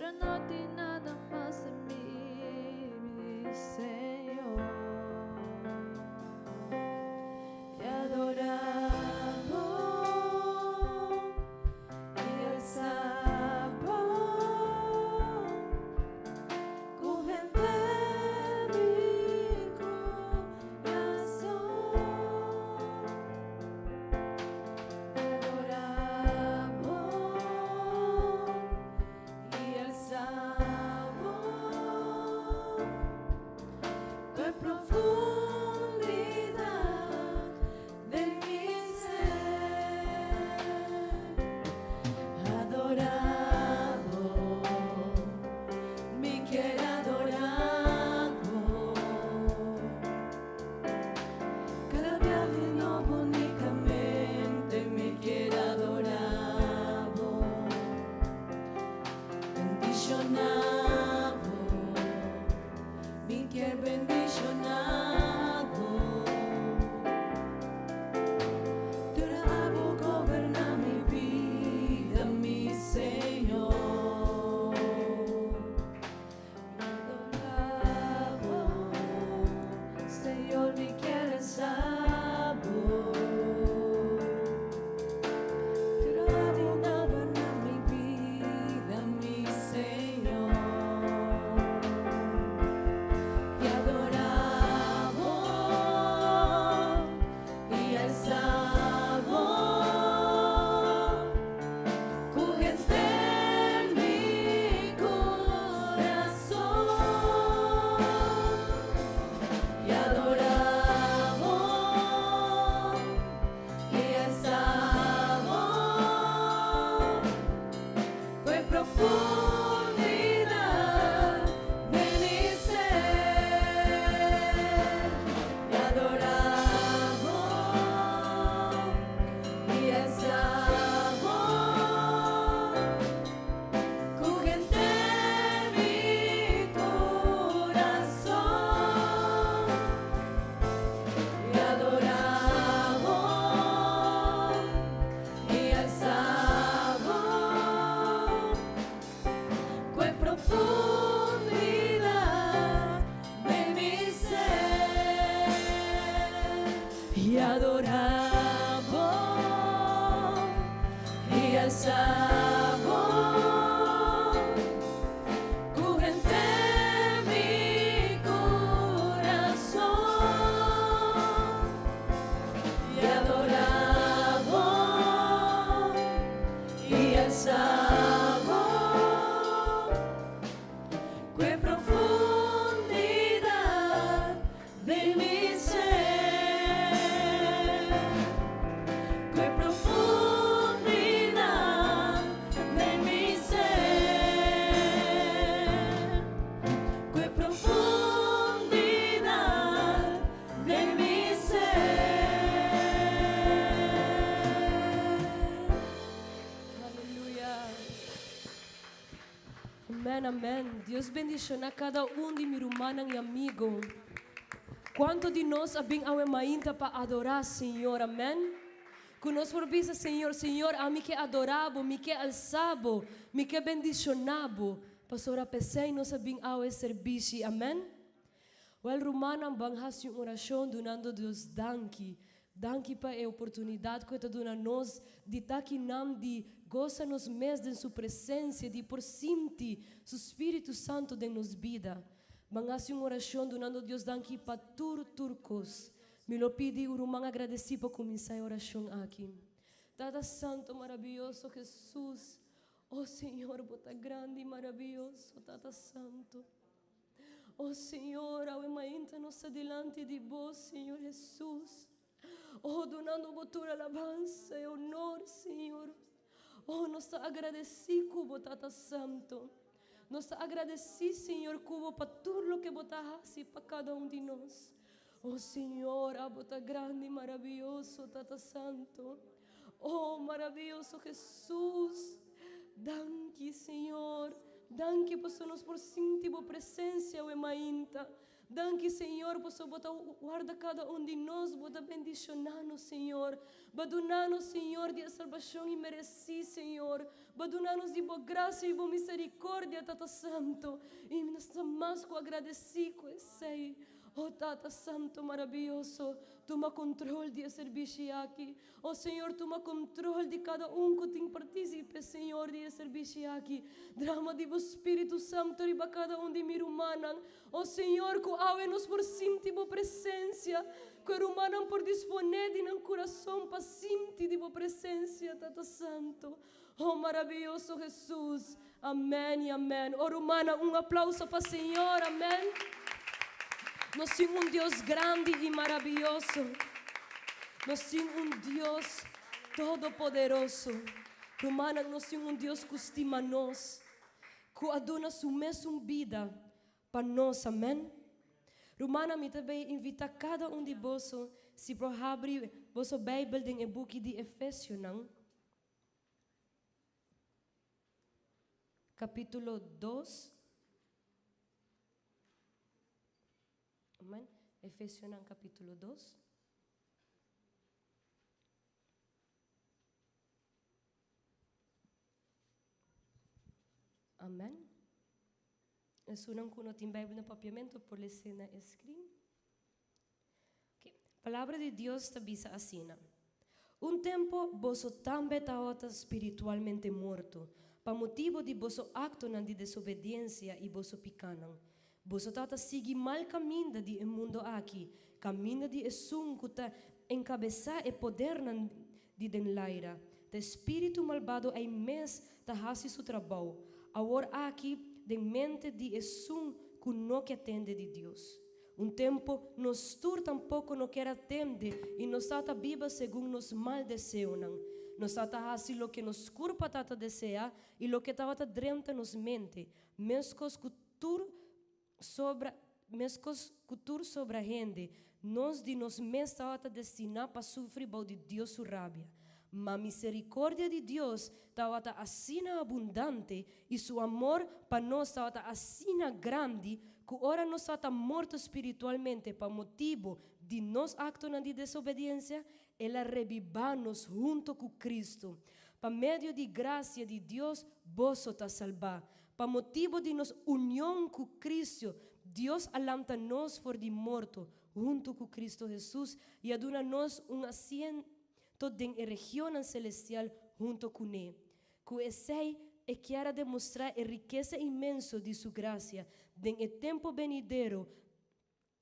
pero no tiene nada más de mí, mi Señor. Te adoramos y alzamos cogen de mi corazón. Te adoramos y alzamos tu profundidad de mi ser. Adorado, mi querido adorado, cada viaje no únicamente mi querido adorado, bendicionado, mi querido bendicionado. Tú amo goberna mi vida, mi Señor. Adorado, Señor, mi quieres sabor. Tú amo goberna mi vida, mi Señor. Y adoramos y alzamos coges de mi corazón. Y adoramos y alzamos tu profundidad de mi ser. Y adoramos y alzamos cogen de mi corazón. Y adoramos y alzamos qué profundidad de mi ser. Y adoramos y alzamos cogen de mi corazón. Y adoramos y alzamos qué profundidad de mi ser. Qué profundidad de mi ser. Qué profundidad de mi ser. Aleluya. Amém, amém. Deus bendicionar cada de mi hermana e amigo. Quanto de nós abing awe mainta para adorar, Senhor, amém? Que nós provisa, Senhor, Senhor, a mim que adorabo, me que alçabo, me que bendicionabo. Pastora pesei nós abing awe serviço, amém? Well, Romana, banghas yung orasyon, donando Deus danki. Danki pa a oportunidade que está dando a nós de estar aqui de goza nos mês de sua presença, de por sentir o Espírito Santo de nos vida. Banghas yung orasyon, donando Deus danki para turcos. Me lo pedi, urumang agradeci para começar a oração aqui. Tata Santo, maravilhoso Jesus. Oh Senhor, bota grande e maravilhoso, Tata Santo. Oh Senhor, ao mainta nos adiante de vós, Senhor Jesus. Oh, donando botura alabança e honor, Senhor. Oh, nós agradecemos, Tata Santo. Nós agradecemos, Senhor, Cubo, para tudo o que botaste para cada de nós. Oh, Senhor, bota grande e maravilhoso, Tata Santo. Oh, maravilhoso Jesus. Danke, Senhor. Danke, por nós por sentir a presença, o mainta. Danke, Senhor, por bota guarda cada de nós, bota bendicionando, Senhor. Badunando, Senhor, de salvação e mereci, Senhor. Badunando de boa graça e boa misericórdia, Tata Santo. E nós estamos agradecidos, sei. Oh, Tata Santo maravilhoso, toma controle de serviço aqui. Oh, Senhor, toma controle de cada que tem participe, Senhor, de serviço aqui. Drama de Espírito Santo, riba cada de mir humana. Oh, Senhor, que awe-nos por sentir a presença. Que humana por disponer de um coração para sentir a presença, Tata Santo. Oh, maravilhoso Jesus. Amém e amém. Oh, humana, aplauso para o Senhor. Amém. Nós temos Deus grande e maravilhoso. Nós temos Deus todo-poderoso. Romana, nós temos Deus que estima nós, que adona sua mesma vida para nós, amém? Romana, me também invita cada de vós, se para abrir vossa Bíblia em book de Efésios, capítulo 2. Amém? Efésios capítulo 2. Amém? Isso não que não tem Bíblia no papiamento, por ler na screen. Okay. A palavra de Deus está bisa assim. Tempo, vos também estava espiritualmente morto, para motivo de vosso acto de desobediência e vosso pecado. Você está seguir mal caminho de mundo aqui, caminho de esum que está encabeçar e poder de den laira. O espírito malvado é mes ta hasi seu trabalho. Agora aqui de mente de esum que não que atende de Deus. Tempo nos tur tampouco não quer atender e nos está viva segundo nos mal desejam. Nos está hasi lo que nos curpa tata deseja e lo que estava drenta nos mente. Mescos que tur sobre mescos cultura sobre a gente, nós de nos mesmos estava destinado para sofrer de Deus sua rábia. Mas a misericórdia de Deus estava assim abundante e seu amor para nós estava assim grande que ora nós estamos mortos espiritualmente para motivo de nos actos de desobediência, ela reviva-nos junto com Cristo. Para meio de graça de Deus, vos está salvar. Para motivo de nos união com Cristo, Deus alanta nos for de morto junto com Cristo Jesus e aduna nos asiento em região celestial junto com Ele. Que esse é quer demonstrar a riqueza imensa de sua graça em tempo venidero,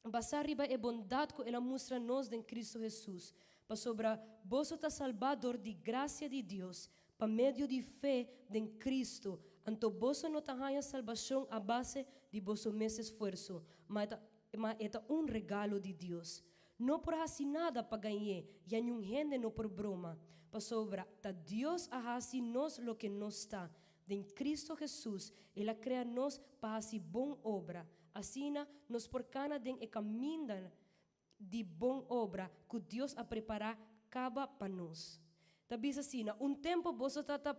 basar riba a bondade que ela mostra nos em Cristo Jesus. Para sobre vos está salvador de graça de Deus, para meio de fé em Cristo. Então, vos não tem salvação a base de vosso mesmo esforço, mas é regalo de Deus. Não por assim nada para ganhar, e nenhum gente não por broma. Para sobra, Deus a assim nós lo que nos está. Em Cristo Jesus, Ele cria nós para assim boa obra. Assim, nos por cana den e caminho de boa obra que Deus a preparar caba para nós. Talvez assim, tempo vos está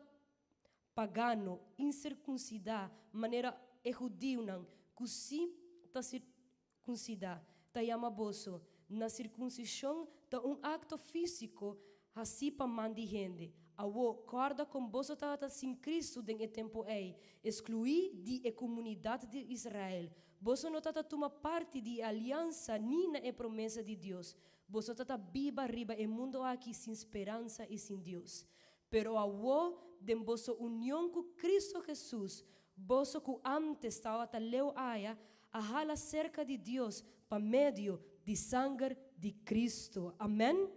pagano, incircuncidar, maneira judeu não, que sim está circuncidar, está chama boso. Na circuncisão está acto físico, assim para mandi gente. Awo, corda com boso está sem Cristo em tempo aí, excluir de comunidade de Israel. Boso não está toma parte de aliança nem na promessa de Deus. Boso está viva riba e mundo aqui sem esperança e sem Deus. Pero awo de vossa união com Cristo Jesus, vosso que antes estava leu aya, a hala cerca de Deus, para meio de sangue de Cristo. Amém?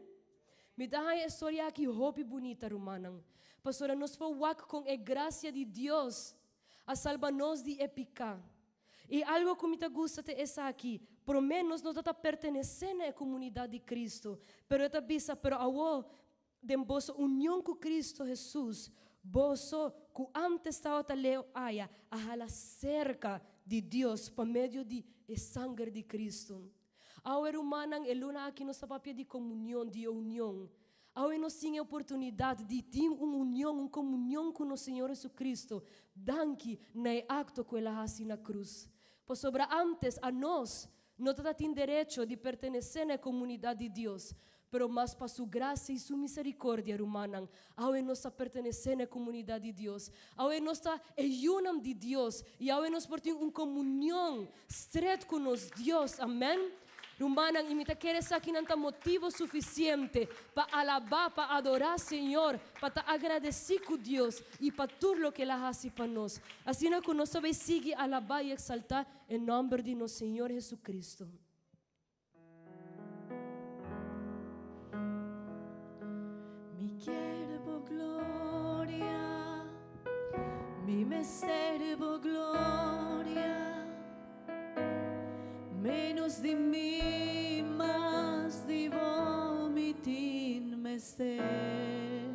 Me dá a história aqui, hope bonita, romanang. Pastora, nos pawak com a graça de Deus, a salva-nos de epicar. E algo que me gusta é essa aqui, por menos não está pertencendo à comunidade de Cristo, pero está bisa, pero awo, de vossa união com Cristo Jesus, vosso que antes estava leu aya, a hala cerca de Deus, por meio de sangue de Cristo. Ao humanang eluna aqui no papel de comunhão, de união. Ao nós temos a oportunidade de ter uma união, uma comunhão com o Senhor Jesus Cristo, danke na acto que ela faz na cruz. Por sobre antes a nós no te da derecho de pertenecer a la comunidad de Dios, pero más para su gracia y su misericordia, hermana, ahora nos pertenece a la comunidad de Dios, ahora nos está ayunam de Dios y ahora nos por una comunión estrecha con nos Dios, amén. Hermana, y me te quieres aquí no motivo suficiente para alabar, para adorar al Señor, para agradecer con Dios y para todo lo que Él hace para nosotros. Así que nosotros sigue alabar y exaltar el nombre de nuestro Señor Jesucristo. Mi quiero gloria, mi me servo gloria, menos de mí, más de vomitin me ser.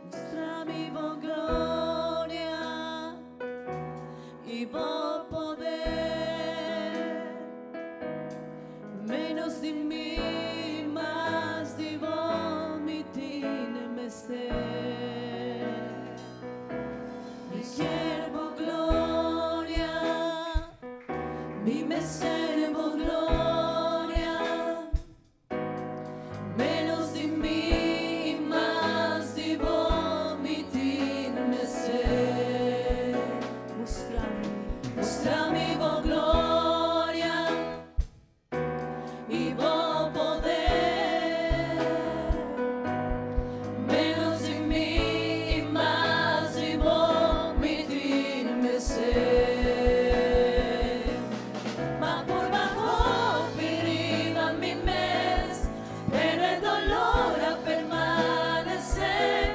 Mostra mi gloria y poder, menos de mí, más de vomitin me ser. Mi quiero gloria, mi me servo gloria, menos de mí, más de vomitin me ser. Mostra mi gloria y poder, menos de mí, más de vomitin me ser. Ma por bajo piriva mi mes, pero el dolor a permanecer,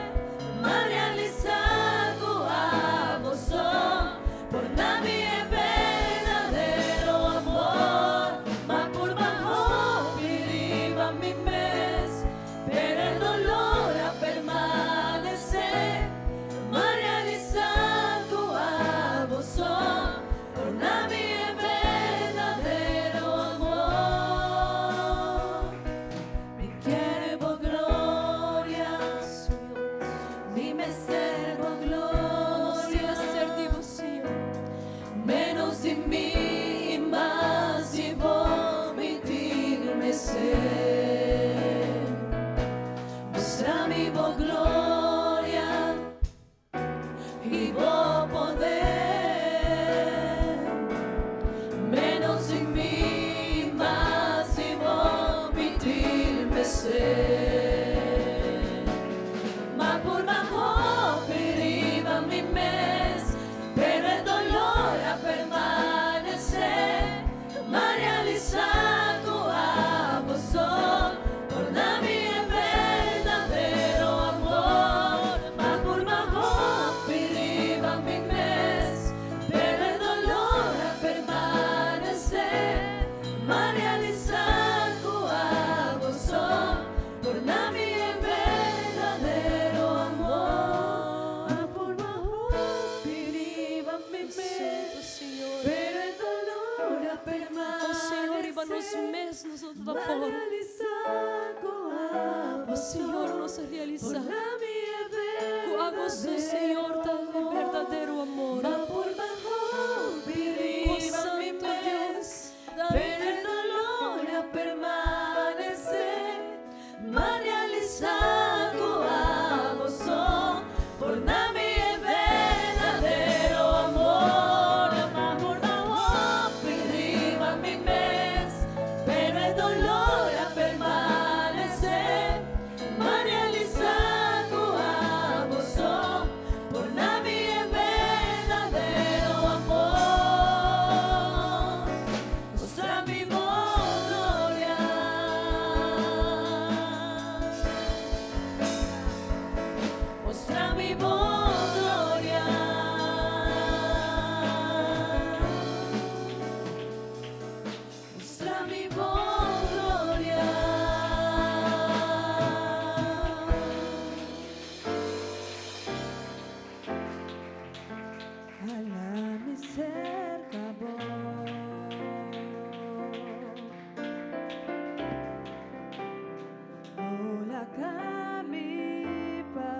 ma realizado a vos, por nadie verdadero amor. Ma por bajo piriva mi mes, pero el dolor a permanecer, ma realizado a vos, por nadie verdadero amor. Mi quiero gloria, mi me servo gloria, menos de mí, más de vomitin me ser. Mostra mi gloria y poder, menos de mí, más de vomitin me ser. Ma por bajo piriva mi mes, pero el dolor a permanecer, ma realizado a vos, por nadie verdadero amor. Ma por bajo piriva mi mes, pero el dolor a permanecer, ma realizado a vos, por nadie verdadero amor. Ma por bajo piriva mi mes, Señor. pero el dolor a Oh Señor, iba nos permanecer, mes nosotros ma da por. realizado a Oh vos, Señor, nos por realiza. nadie Hago su Señor tal verdadero amor. Ma por bajo Oh piriva mi Santo mes, Dios, pero el dolor a permanecer, ma realizado a vos, por nadie verdadero amor. Ma por bajo piriva mi mes, pero el dolor a permanecer, ma realizado a vos, por nadie verdadero amor. Mostra mi gloria, mostra mi gloria, mostra mi gloria, alla mi cerca vos, no la cami pa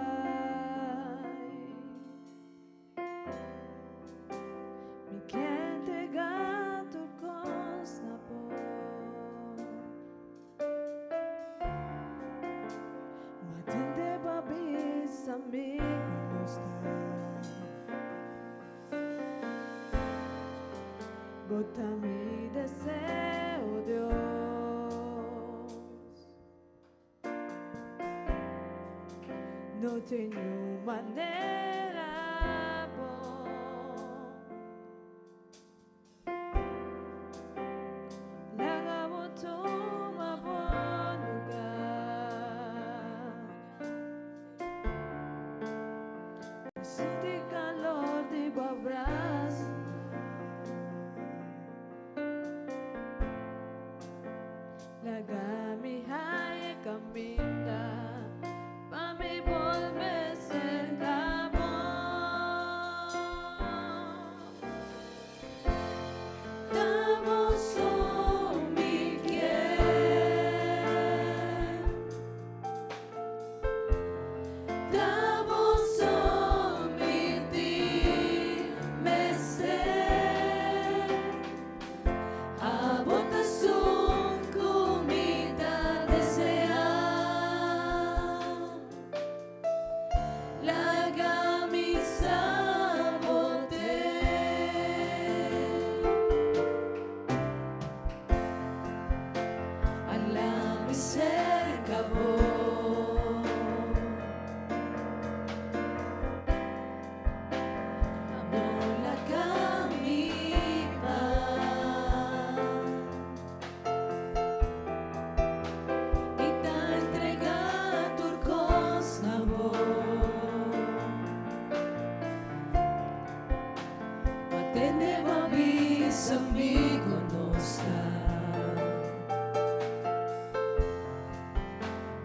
bota mi deseo, Dios. No tenho maneira bom. Larga botou uma bom lugar. Senti calor de bom abraço. Larga mi raia e caminha para me volver cerca amor. Damos só me quer. Damos só me di me ser. A votação comida desear. Larga mi sabote. Alla mi cerca vos. Amor la camina. Y te entrega tu sabor. Atendeva avisa amigo nostra.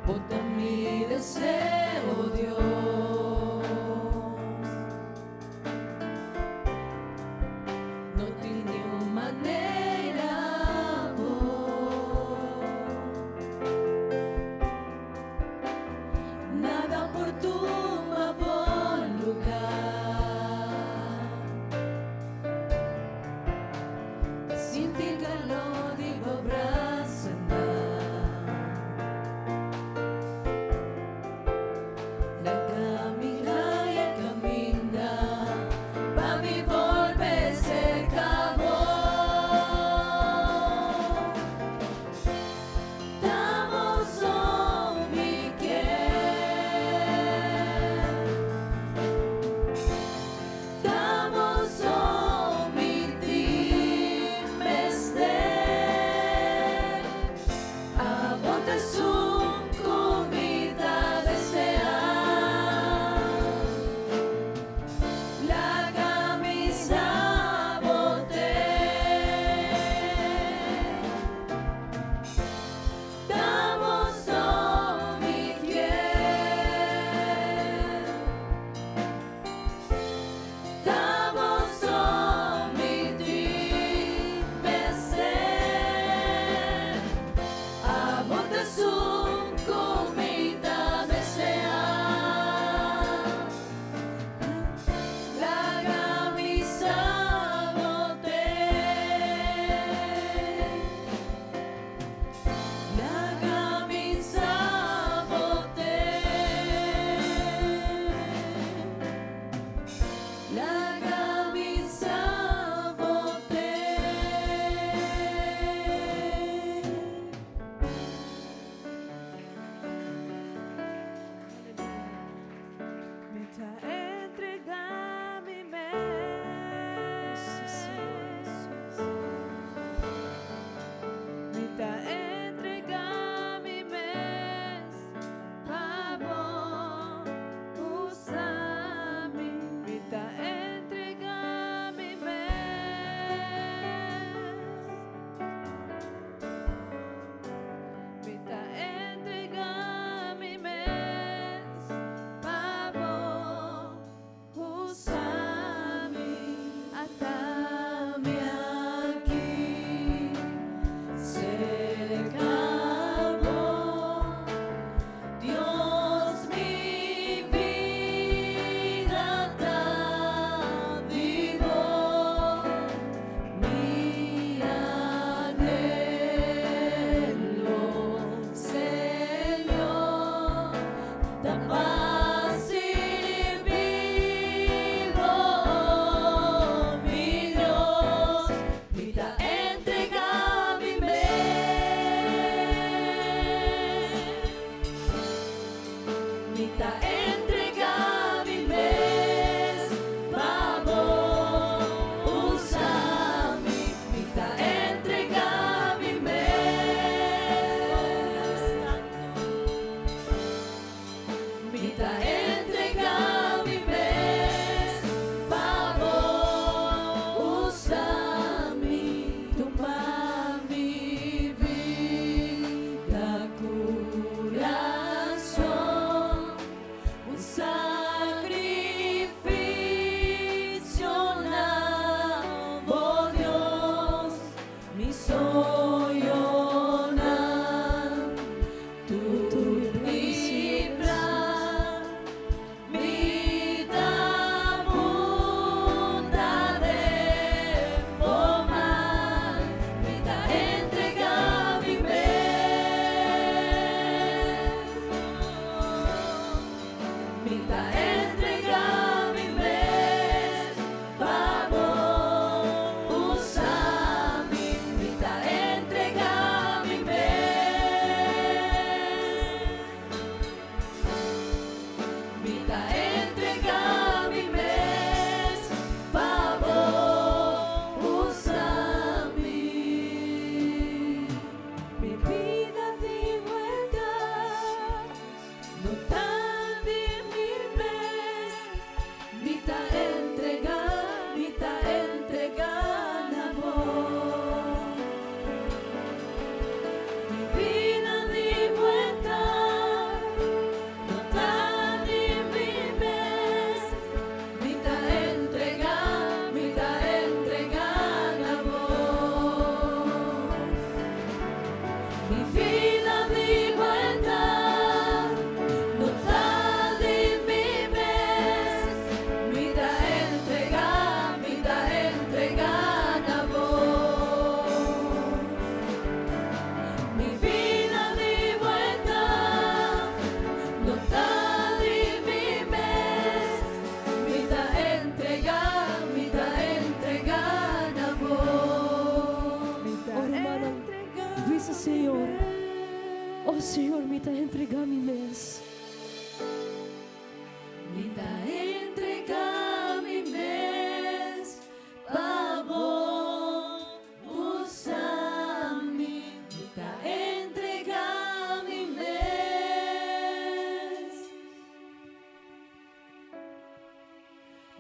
Bota mi deseo, Dios. No tenho maneira boa. Nada por tu bom lugar. Sinti calor de abraçar. La caminhada caminha para me volver cerca amor. Damos só me quer. Damos só me di me ser. A votação comida desear. Larga mi sabote. Damos só me quer. Damos só me di me ser. A votação comida desear. Larga mi sabote. Larga mi sabote. Larga mi sabote. Me tá entregar mi mês. Me tá entregar mi mês. Pavor, usar-me. Me tá entregar mi mês. Me tá entregar mi mês. Pavor,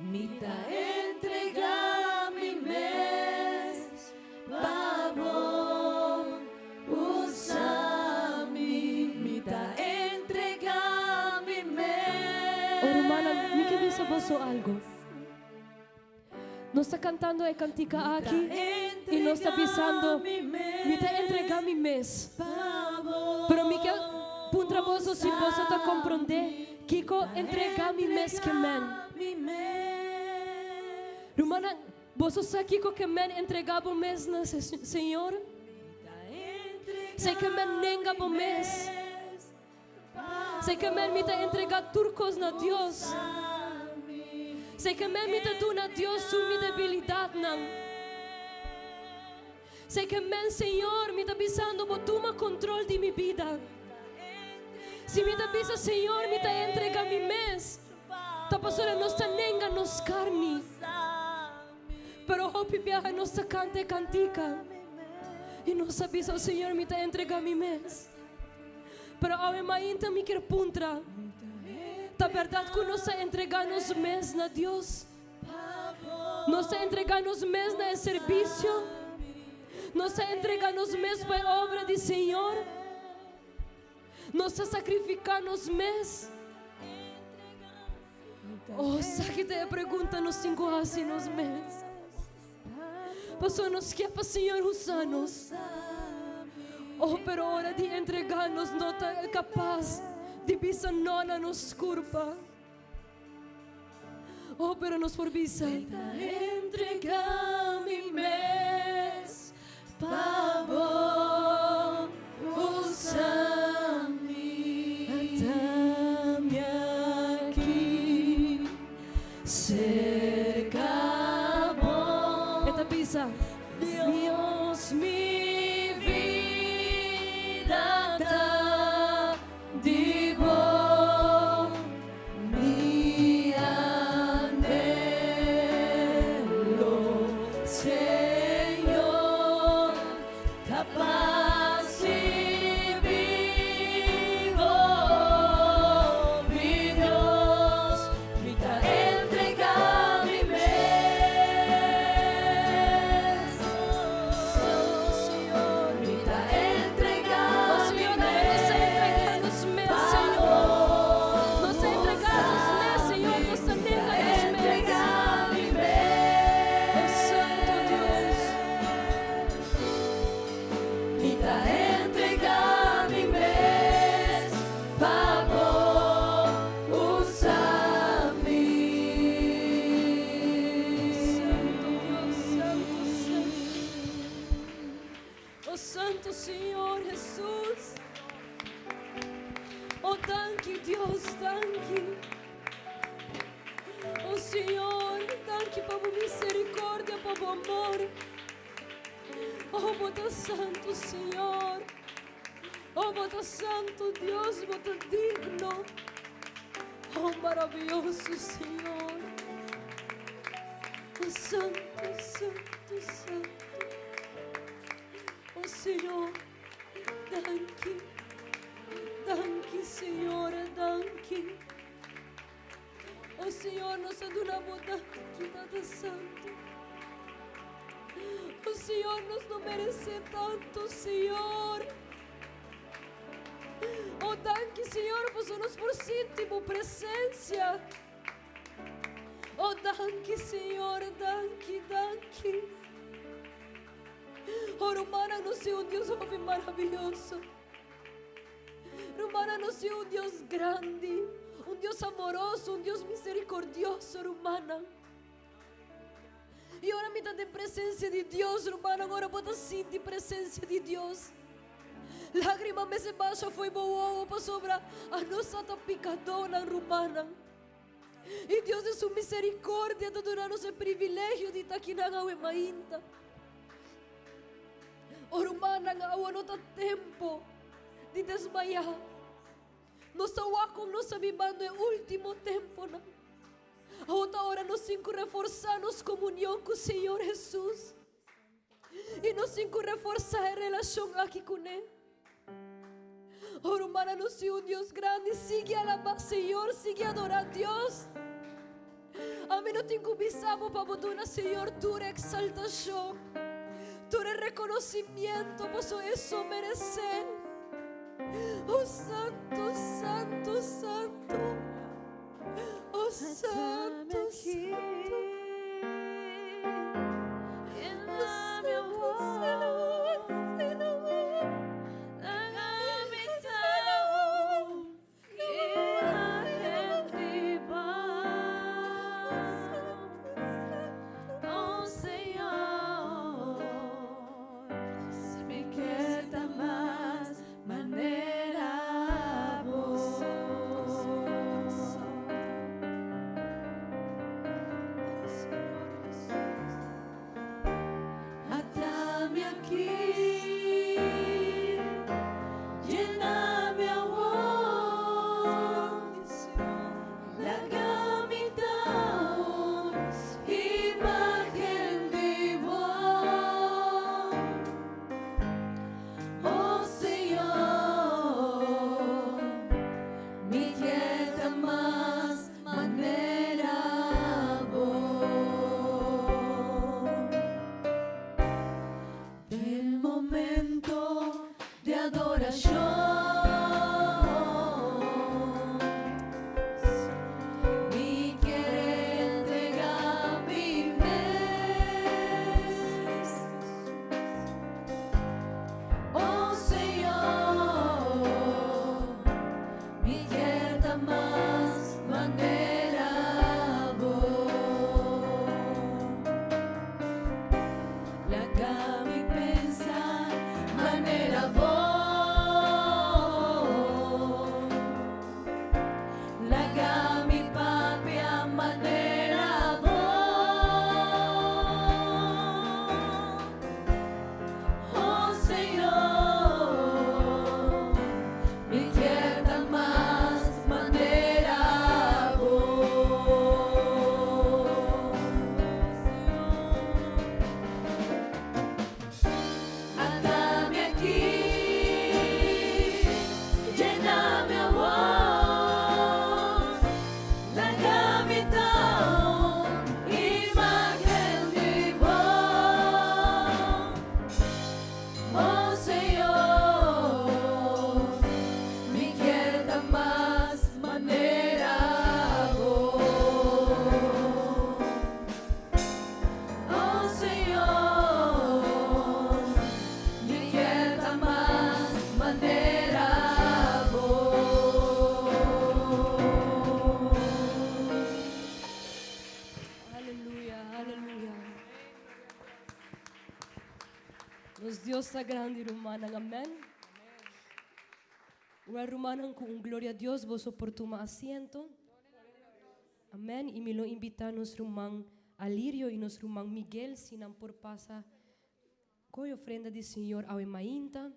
Mita entrega mi mes, pavo, usami. Mita entrega mi mes. Oh, rumana, mi che vi saboso algo. Non sta cantando e cantica aqui e non sta pensando mi te entrega mi mes. Pero mi che puntra boso si boso ta comprende Kiko entrega mi mes que men. Rumana, boso sa Kiko que men entregava o mes na Senhor. Sei que men nenga bo mes. Sei que men mi te entrega turcos na Dios. Sei que men mi te duna Dios su mi debilidad nan. Sei que men Senhor mi te bisando bo toma control di mi vida. Si mi te bisa Senhor mi te entrega mi mes. Ta pastora nos ta nenga nos carni. Pero hopi viaja nos ta canta e cantica. E nos avisa Senhor mi te entrega mi mes. Pero ave mainta mi quer puntra. Ta verdade que nós entregamos os mês na Deus. Nós entregamos os mês na serviço. Nós entregamos os mês para a obra do Senhor. Nós sacrificamos os mês. Oh, sabe que te pergunta nos 5 assim nos mês. Pastor, nos quer para o Senhor usar-nos. Oh, pero hora de entregar-nos não está capaz. Divisa nona nos curva. Oh, pero nos forbisa. Entrega mi mes, pavo, usami. Atame aqui, cerca bom. Eta pisa. Dios, mi vida da di bom, mi anelo, Señor, capaz y vivo, mi Dios, mi te entrega mi mes, Señor, mi te entrega mi mes, Nos entregamos mes, Senhor. Nos entregamos mes, Senhor. mi te entrega mi mes, papo, usami. Oh, Santo Senhor Jesus. Oh, thank you, Deus, thank you. Oh, Senhor, thank you por misericórdia, por amor. Oh, bota santo, Senhor. Oh, bota santo, Deus, bota digno. Oh, maravilhoso, Senhor. Oh, santo, santo, santo. Oh, Senhor, thank you. Thank you, Senhor, thank you. Oh, Senhor, nós adoramos aqui, Tata Santo. Oh, Senhor, nós não merecemos tanto, Senhor. Oh, thank you, Senhor, por sentir tua presença. Oh, thank you, Senhor, thank you, thank you. Oh, Romana, nós é Deus maravilhoso. Romana, nós é Deus grande, Deus amoroso, Deus misericordioso, Romana. E ora me dá de presença de Deus, Romana, agora pode sentir a presença de Deus. Lágrima me se baixa foi boa para sobre a nossa picadona, Romana. E Deus de sua misericórdia está dando esse privilégio de estar aqui na água mainta. Oh, Romana, não está tempo de desmaiar. Nós estamos nós vivendo o último tempo. A outra hora nós temos que reforçar nossa comunhão com o Senhor Jesus. E nós temos que reforçar a relação aqui com Ele. Oh, Romana, nós temos Deus grande. Sigue a alabar Senhor, sigue a adorar Deus. A minuto incubizamos para botuna, Señor, tu exaltación, tu reconocimiento, vos eso merecer. Oh santo, santo, santo. Oh santo, santo. Nos Dios está grande, rumanang, amen. Rumanang kung gloria a Dios, vos oportuma asiento. Amen. Y me lo invita nos rumang Alirio y nos rumang Miguel, sinam por pasa coi ofrenda de Senhor ao emainta.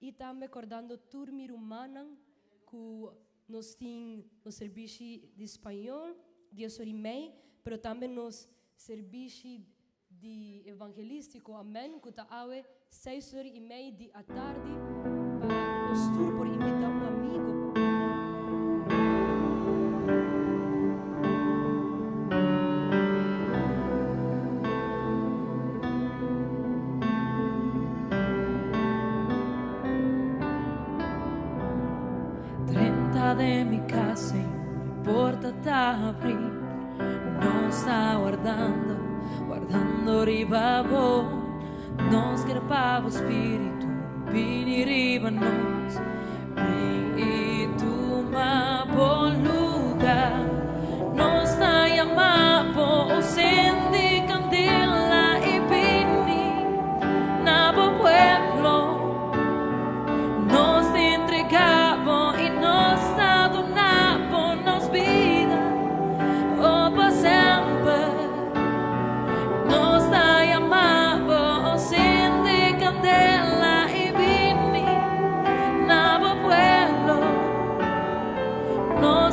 E também acordando turmi rumanang que nos tem no serviço de espanhol, 10h30, pero também nos serviço de evangelístico, amém, que está awe 6h30 de a tarde para nos tur por invitar amigo. 30 de mi casa y mi puerta está a abrir, no está guardando ribabo, nos grapavo spirito, vini ribanos, mi tu ma buon lugar, nos sta chiamando, senti candela e vini, nabo pueblo, nos te entregamos y nos adornamos, nos vida, oh por siempre. Nos está llamando, sende candela y vini, nabo pueblo, no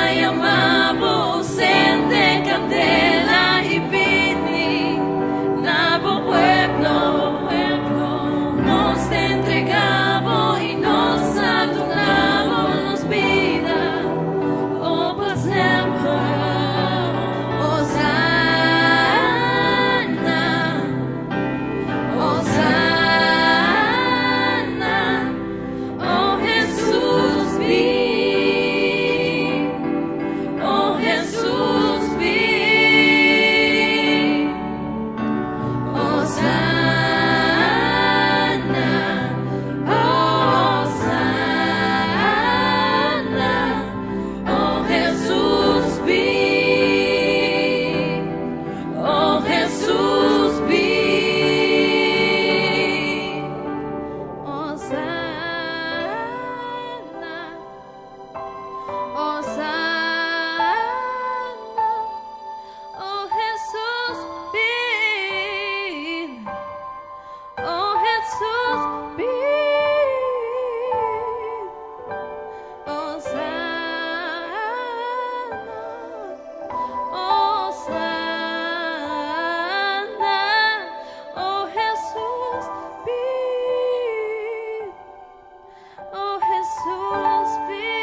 Pai amabo, sente candela y vini, nuevo pueblo, nos te entregamos y nos adoramos vida, oh por siempre. Hosanna, Hosanna, oh Jesús, ven, oh Jesús, ven, Hosanna, Hosanna, oh Jesús, ven, oh Jesús, ven, Hosanna, Hosanna, oh Jesús, ven, oh Jesús, ven, Hosanna, Hosanna, oh Jesús, ven, oh Jesús, ven.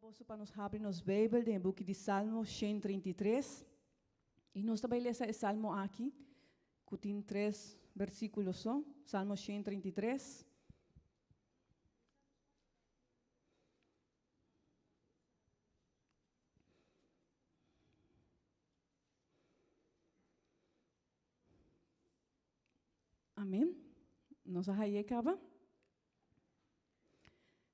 Posso para nos abrir nos Bíblia, no book de Salmo 133. E nós também lemos esse salmo aqui, que tem 3 versículos só. Salmo 133. Amém? Nós aí acaba.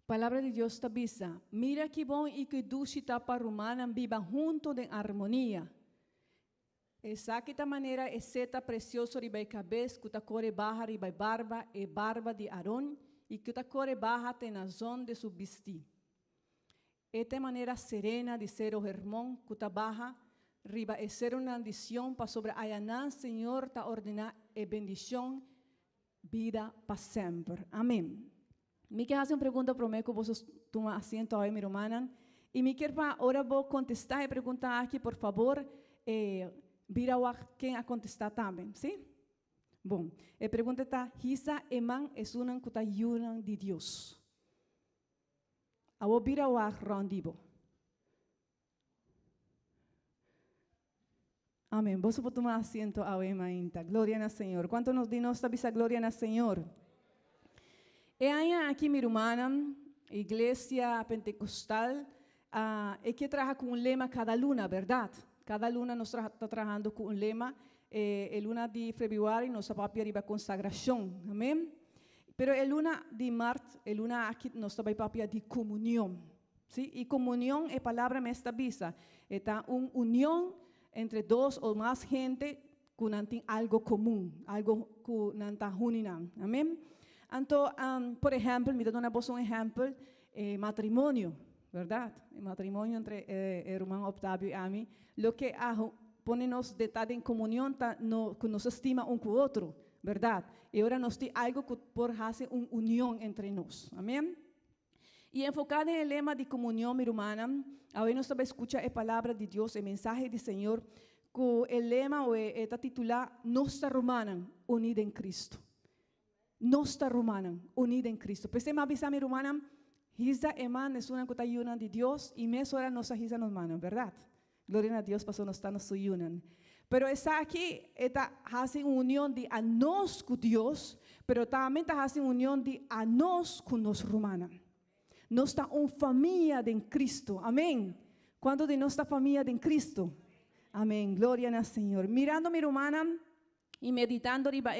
Palavra de Deus está bisa. Mira que bom e que dulce tapa romana viva junto em harmonia. Essa que maneira é seta precioso ribai cabeça, que ta core barra ribai barba e barba de Aaron e que ta core barra tem na zona de su vestir. Esta maneira serena de ser o hermão, que ta barra riba é ser uma condição para sobre ayanan Senhor ta ordenar e bendição vida para sempre. Amém. Me quer fazer uma pergunta para mim que vocês tomam assento aí, minha irmã. E me quer para agora vou contestar e perguntar aqui, por favor, vira quem a contestar também, sim? Bom, a pergunta está, Hisa eman é uma que está yunang de Deus. Abo vira rondibo. Amém. Você pode tomar assento aí, mainta. Glória ao Senhor. Quanto nos diz nossa bisa glória ao Senhor? E aí aqui, minha irmã, igreja pentecostal, é que trabalha com um lema cada luna, verdade? Cada luna nós está trabalhando com um lema. A luna de fevereiro, nossa papia riba consagração, amém? Pero a luna de março, a luna aqui, nós também papia de comunhão. ¿Sí? E comunhão é palavra mesta bisa. É uma união entre dois ou mais gente que não tem algo comum, algo que não está unindo, amém? Então, por exemplo, me dá um exemplo, matrimônio, verdade? O matrimônio entre o irmão Octávio e a mim, o que põe-nos de estar em comunhão, que nos estima um com o outro, verdade? E agora nós temos algo que pode fazer uma união entre nós, amém? E enfocado no lema de comunhão, minha irmã, agora nós também escuta a palavra de Deus, o mensagem do Senhor, que o lema está titulado Nossa Romana, unida em Cristo. Nossa romana, unida em Cristo. Pensei me avisar, minha irmã, Hisa eman é uma que está de Deus e mesmo ahora nossa Hisa nos manda, verdade? Glória a Deus, pastor, nós estamos nos união. Pero essa aqui está fazendo uma união de a nós com Deus, pero também está fazendo uma união de a nós com nós romana. Nós está uma família de Cristo, amém? Quando de nossa família de Cristo? Amém, glória ao Senhor. Mirando, minha irmã, e meditando riba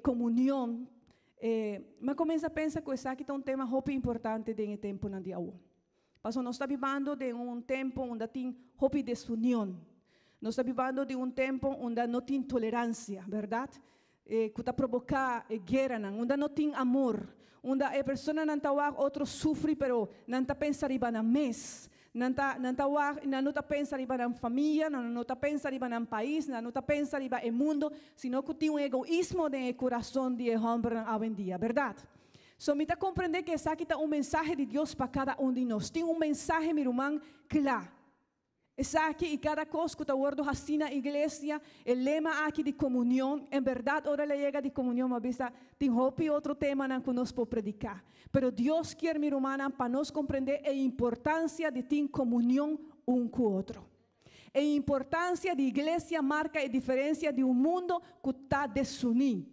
comunhão, Mas começa a pensar que esse aqui é tema muito importante no tempo na dia hoje. Passo nós está vivendo de tempo onde tem muito desunião. Nós está vivendo de tempo onde não tem tolerância, verdade? Que está provocar guerra, onde não tem amor, onde a pessoa não está outro sofre, pero não está pensando na mês. Não está pensando na família, não está pensando no país, não está pensando no mundo, sino que tem egoísmo no coração de homem hoje em dia, verdade? So, me está compreender que esse aqui está mensagem de Deus para cada de nós. Tem mensagem, meu irmão, claro. Esse aqui e cada coisa que está guardado assim na igreja, o lema aqui de comunhão, em verdade, hora ele chega de comunhão, mas tem outro tema que nós podemos predicar. Pero Deus quer, meu irmão, para nós compreender a importância de ter comunhão com o outro. A importância de igreja marca a diferença de mundo que está desunido.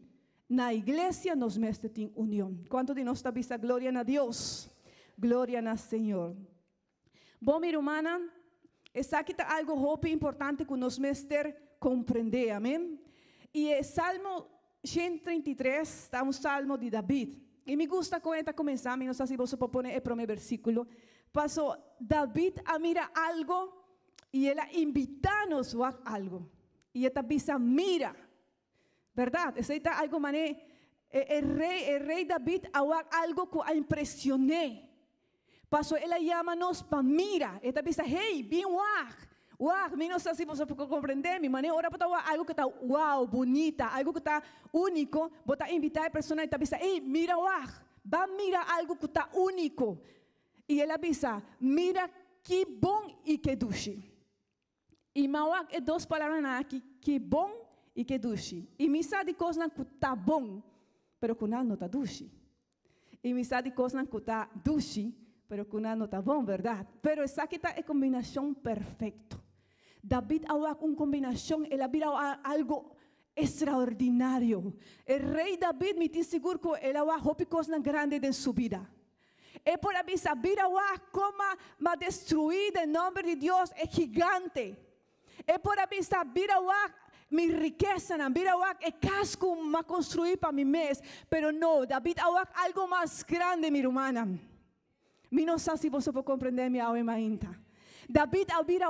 Na igreja nós mesmos temos união. Quanto de nós está vista glória a Deus? Glória ao Senhor. Bom, minha irmã, esse aqui está algo muito importante que nós mesmos compreender, amém? E o Salmo 133 está salmo de David. E me gusta quando está começando, não sei se você pode pôr o primeiro versículo. Passou, David a mira algo e ele invita-nos a algo. E esta bisa mira. Verdade? Esse está algo mané. O rei David a algo que a impressioné. Passou, ele chama-nos para mira. Esta bisa, hey, bem uau, não sei se você pode compreender, minha maneira, ora para algo que está uau, bonita, algo que está único, bota invitar a pessoa e está bisa, hey, mira uau, va mira algo que está único. E ela bisa, mira que bom e que doce. E mauá é duas palavras aqui, que bom e que doce. E misa de coisa que está bom, pero que não está doce. E misa de coisa que está doce, pero que não está bom, verdade? Pero essa aqui está a combinação perfeita. David hawa una combinación, él había algo extraordinario. El rey David me tiene seguro que él hawa cosas grandes en su vida. Es por avisar, como va a destruir el nombre de Dios, es gigante. Es por avisar, mi riqueza, el casco va a construir para mi mes. Pero no, David hawa algo más grande, mi hermana. Mi no sé si vos puede comprender mi alma inta. David había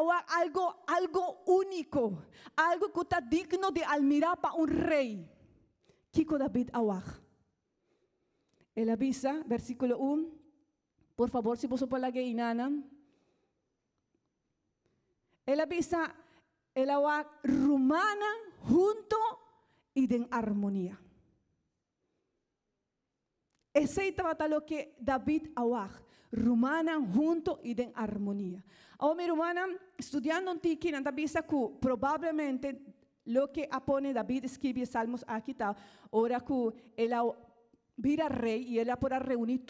algo único, algo que está digno de admirar para un rey. Kiko David awak. Él avisa, versículo 1. Por favor, si vos puede leer inana. Él avisa, el awak rumana junto y en armonía. Ese es lo que David awak. Rumana junto y en armonía. Ahora, mi hermana, estudiando en Tiki, anda vista que probablemente lo que apone David escribe salmos aquí está, ahora que él vira rey y él podrá reunir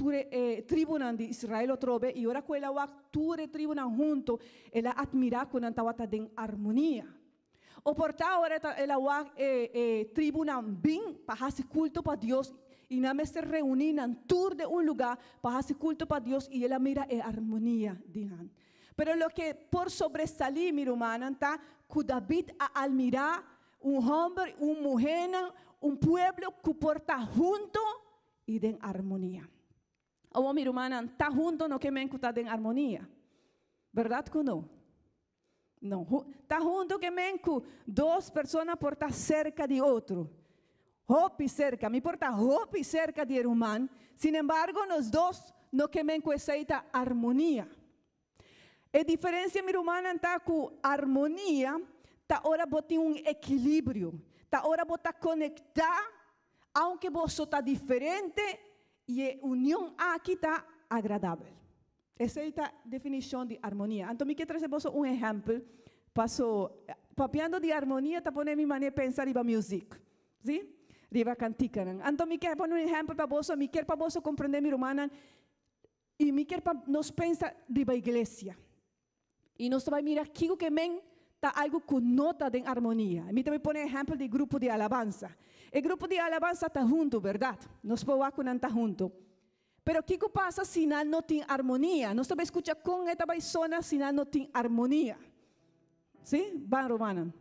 tribunal de Israel otra vez y ahora que él ture tribunal junto, él admira que no estaba en armonía. O por tal ahora él tribunal bien para hacer culto para Dios. Y nada más se reúnen en tour de un lugar para hacer culto para Dios y él mira en armonía. Pero lo que por sobresalir, mi hermana, está que David al mirar un hombre, una mujer, un pueblo que porta junto y en armonía. Ahora, mi hermana, está junto no que me está en armonía. ¿Verdad que no? No. Está junto que me dos personas portan cerca de otro. Hopi cerca, me importa hopi cerca de humano. Sin embargo, los dos no quemen con esa armonía. La diferencia, mi hermana, está con armonía, está ahora botar un equilibrio, está ahora botar conectar, aunque vos está diferente, y la unión aquí está agradable. Esa es la definición de armonía. Entonces, me quiero traer un ejemplo. Paso, papeando de armonía, te pone mi manera de pensar en la música. ¿Sí? Riva cantica. Então, me quer poner um exemplo para você, me quer para você compreender, minha irmã, e me quer para nós pensar riva igreja. E nós vamos mirar aquilo que men está algo que nota de harmonia. Me também pone exemplo de grupo de alabanza. O grupo de alabanza está junto, verdade? Nós podemos não estar junto. Pero o que passa se não tem harmonia? Nós também escuta com esta persona se não tem harmonia. Sim? Vai, Romana.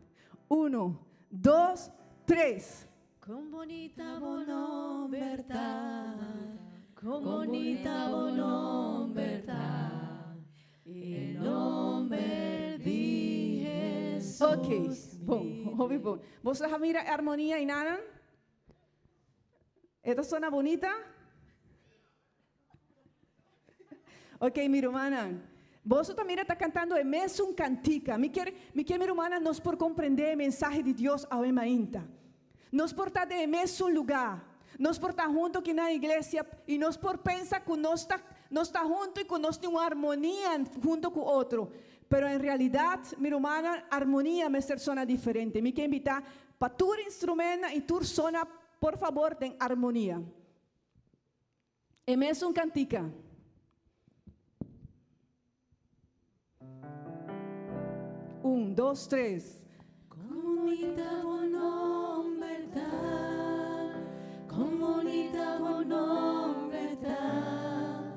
1, 2, 3. Con bonita voluntad comunità buona verità, in nome di Gesù. Ok, bom. ¿Vos la mira armonía y nada? ¿Esta suena bonita? Ok, mi hermana. Vos también está cantando en mes un cantica. Mi hermana, nos por comprender el mensaje de Dios a mainta. Nos por estar de mes un lugar. Nos por estar junto aquí en la iglesia y nos por pensar que nos está junto y que nos tiene una armonía junto con otro. Pero en realidad, mi hermana, armonía me persona diferente. Me quiero invitar para tu instrumento y tu zona, por favor, ten armonía. En mes un cantica. 1, 2, 3. Comunità buona verità, comunità buona verità,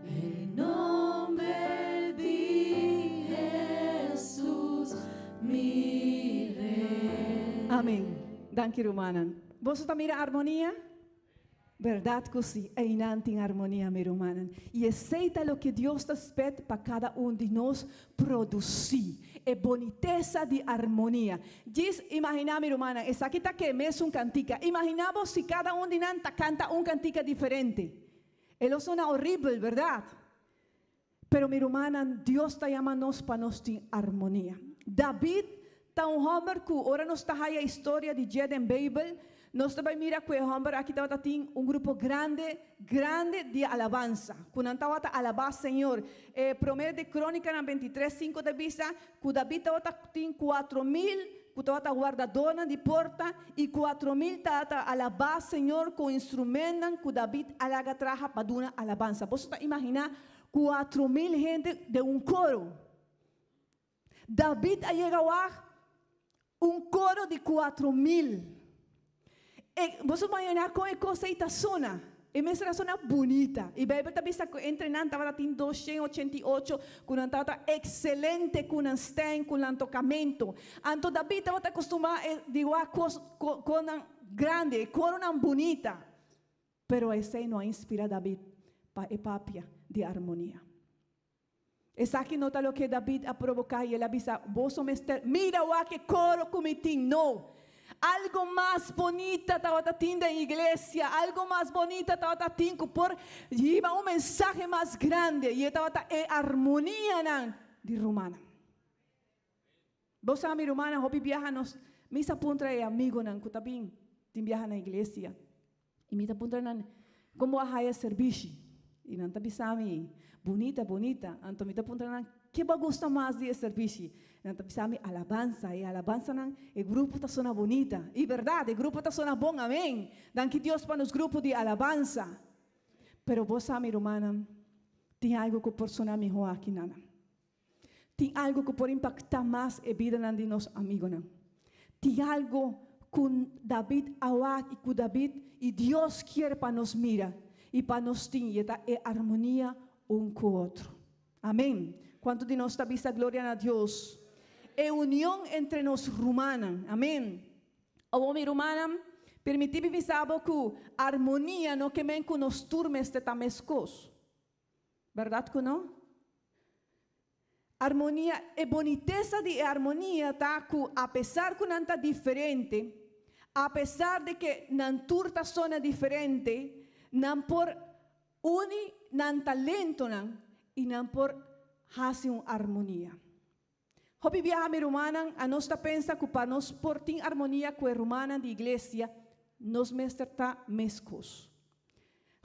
in nome di Gesù mi re. Amém. Danke, Romana. Vos también armonía? Verdad que sí, e inante en armonía, mi hermana. Y aceita lo que Dios te espera para cada uno de nos producir. E boniteza de armonía. Diz, imagina, mi hermana, esa aquí está que es un cantica. Imaginamos si cada uno de nosotros canta un cantica diferente. Eso suena horrible, ¿verdad? Pero mi hermana, Dios está llamándonos para nos tener armonía. David está un hombre que ahora nos está ahí la historia de Jed en Babel. Nós também mira que o homem aqui estava tendo grupo grande de alabança. Quando estava a alabar o Senhor, 1 de Crônica na 23:5 de vista, que David estava tendo 4.000, que estava guardadona de porta e 4.000 estava a alabar o Senhor com instrumentos que David alaga traja para uma alabança. Você está imaginar 4.000 gente de um coro. David chegou a um coro de 4.000. Você imaginar como é esta zona? É uma zona bonita. E a Bíblia está entrenando, estava tendo 288, com um estava excelente, com um stand, com um tocamento. Então David estava acostumado a coisa grande, coisa bonita. Pero esse não inspira David para a papia de harmonia. Essa aqui nota o que David a provocar e ele avisa, vos mira o que coro comitim, não. Algo más bonita estaba teniendo en iglesia, algo más bonita estaba teniendo por llevar un mensaje más grande y estaba armonía de romana. Vos sabés, mi romana, hoy viajanos, mis apuntra de amigo nan, que también viaja na iglesia y mis apuntra nan, como a servicio y nan también sabe bonita, anto mis apuntra nan, que me gusta más de servicio. Então, sabe, alabança, e alabança, o grupo está sendo bonita. E verdade, o grupo está sendo bom, amém. Danke Deus para os grupos de alabança. Pero vos sabe, irmã, tem algo que por sonar melhor aqui, nana. Tem algo que por impactar mais a vida de nossos amigos, nana. Tem algo que David awak e que David e Deus quer para nos mirar e para nos ter, e é harmonia um com o outro. Amém. Quanto de nós está vista glória a Deus. É união entre nós romanos. Amém. O mi romana, permiti-me pensar que harmonia não que vem com nos turmes de tamescos. Verdade que não? Harmonia, e boniteza de harmonia tá que apesar que não está diferente, apesar de que não turta zona diferente, não por uni não talento não e não por hace uma harmonia. Hopi viaja mi romana, a nós pensa que para nós portar harmonia com a romana de igreja, nos mesterta mescos.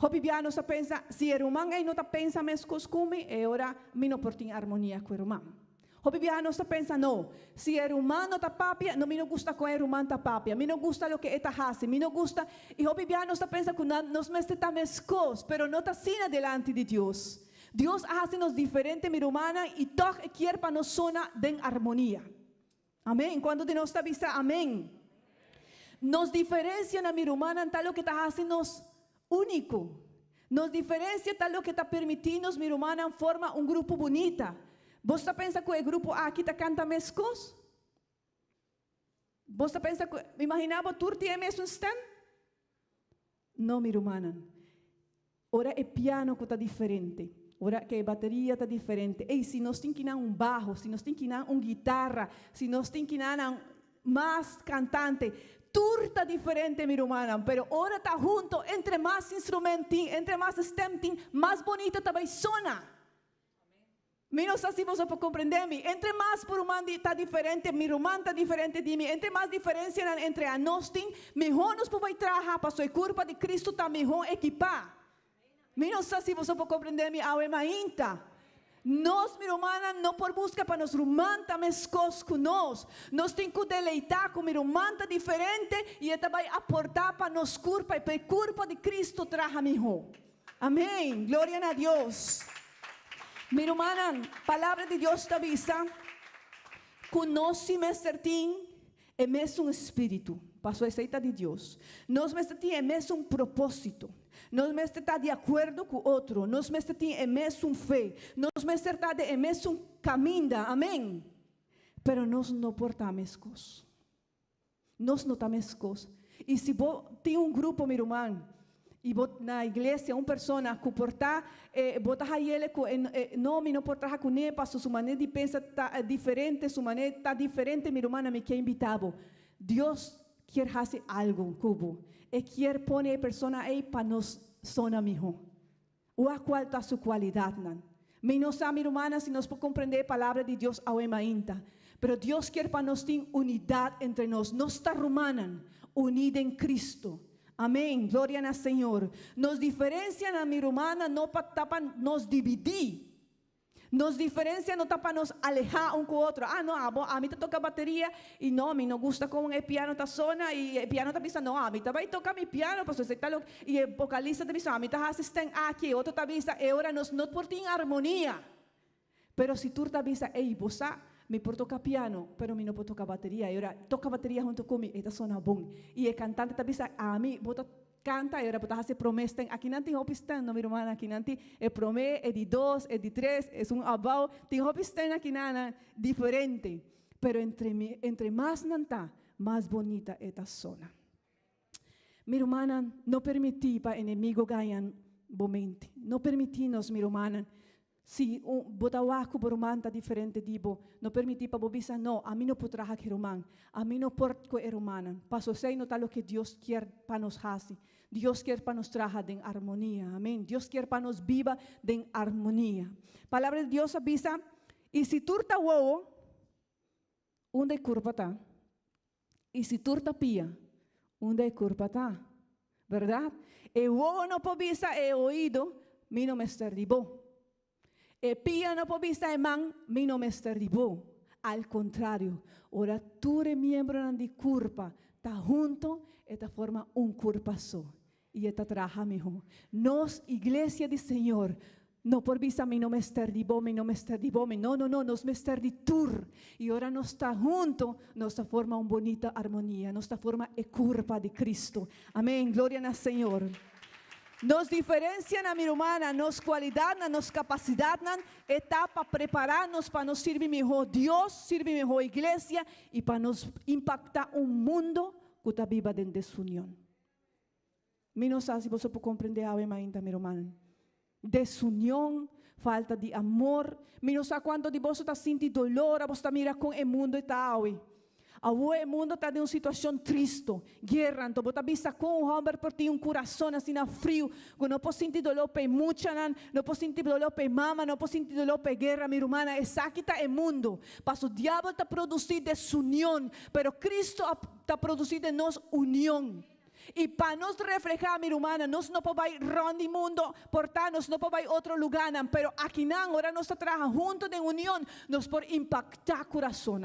Hopi viaja nós pensa, se a romana não pensa mescos comigo, é hora me não portar harmonia com a romana. Hopi viaja nós pensa, não, se a romana está papia, não me não gusta com a romana está papia, me não gusta o que está hace, me não gusta, e hopi viaja nós pensa que nos mesterta mescos, pero não está assim delante de Deus. Dios hace-nos diferente, mi hermana, y todo quiere para nos zona de armonía. Amén. Cuando de nuestra vista, amén. Nos diferencia, mi hermana, en tal lo que está haciendo único. Nos diferencia tal lo que está permitiendo, mi hermana, forma un grupo bonita. ¿Vos pensa que el grupo aquí está canta mescos? ¿Vos pensa que, imaginaba, tú tienes un stand? No, mi hermana. ora é piano que está diferente. Ora que a bateria está diferente. E se nós temos que dar baixo, se nós temos que dar guitarra, se nós temos que dar mais cantante, tudo está diferente, minha irmã. Pero ora está junto, entre mais instrumentos, entre mais stem, mais bonita também sona. Menos assim você pode compreender-me. Entre mais por humano está diferente, minha irmã está diferente de mim. Entre mais diferença entre a nós, melhor nós podemos trabalhar para a curva de Cristo está melhor equipada. Menos assim você pode compreender-me, a ainda. Nós, minha irmã, não por busca para nós irmã também coisas com nós. Nós temos que deleitar com minha irmã diferente e ela vai aportar para nós curva e para a curva de Cristo traga melhor. Amém. Glória a Deus. Minha irmã, a palavra de Deus te avisa que nós mesmo é mesmo um espírito, para a receita de Deus. Nós mesmo é mesmo um propósito. Nós mesmo está de acordo com o outro. Nós mesmo é mesmo fé. Nós mesmo está é mesmo caminho. Amém. Pero nós não portamos coisas. Nós não temos coisas. E se você tem um grupo, minha irmã, e na igreja, uma pessoa que porta, botar ele com nome, não portar com ele, para sua maneira de pensar está diferente, sua maneira está diferente, minha irmã, me quer invitado. Deus quer fazer algo, cubo, e quer pôr a pessoa aí para nos sonar melhor. O a qual está sua qualidade, não? Menos a minha irmã, se nós podemos compreender a palavra de Deus ao ainda. Pero Deus quer para nós ter unidade entre nós. Nós está romana, unida em Cristo. Amém, glória ao Senhor. Nos diferencia na minha irmã, não para nos dividir. Nos diferencia não está para nos alejar um com o outro. Ah, não, a mim toca bateria e não, me não gusta como o piano está sona e o piano está pensando, não, a mim também toca meu piano, para você está e o vocalista está pensando, a mim está assistente aqui, outro está pensando, e agora nós não portamos harmonia. Pero se tu está pensando, ei, você me por tocar piano, pero me não pode tocar bateria. E agora toca bateria junto comigo, está sona bom. E o cantante está pensando, a mim, bota canta e agora pode fazer promessa. Aqui não tem opção, não, minha irmã, aqui não tem promessa, é de 2, é de 3, é abau. Tem opção aqui não, diferente. Pero entre mais não está, mais bonita é a zona. Minha irmã, não permitir para o inimigo ganhar momento. Não permitir-nos, minha irmã, se botawaku por román está diferente dibo, não permitir para bobisa, não, a mim não pode trabalhar com román, a mim não pode com romana. Passo sei não tá lo que Deus quer para nos fazer. Deus quer para nos trabalhar em harmonia, amém. Deus quer para nos viva em harmonia. Palavra de Deus avisa, e se turta uo, onde curva tá? E se turta pia, onde curva tá? Verdade? E uo não pode visa e ouído, mim não me esterdibo. E pia não pode estar man, mi não me esterribou. Al contrário, ora tu eres miembro de curva, está junto, esta forma curva só. E esta traja melhor. Nós, igreja do Senhor, não por vista mi não me esterribou, não, nos me esterritur. E ora nós está junto, nós forma uma bonita harmonia, nós forma curva de Cristo. Amém, glória ao Senhor. Nos diferencia na minha irmã, nos qualidade, nos capacidade, está para preparar-nos para nos servir melhor Deus, servir melhor a igreja e para nos impactar mundo que está viva em desunião. Não sei se você pode compreender ainda, minha irmã. Desunião, falta de amor. Não sei quando você está sentindo dolor, você está mirando com o mundo e está aí. O mundo está em uma situação triste, guerra, então você vista com o homem por ter coração assim frio, que não pode sentir dolor para muita, não pode sentir dolor para mama, não pode sentir dolor para guerra, minha irmã, essa aqui está o mundo. Mas o diabo está produzindo desunião, mas Cristo está produzindo em nós união. E para nos reflejar, minha irmã, nós não podemos ir ronde mundo, portanto, nós não podemos ir a outro lugar, mas aqui não, agora nós trabalhamos juntos em união, nós podemos impactar o coração.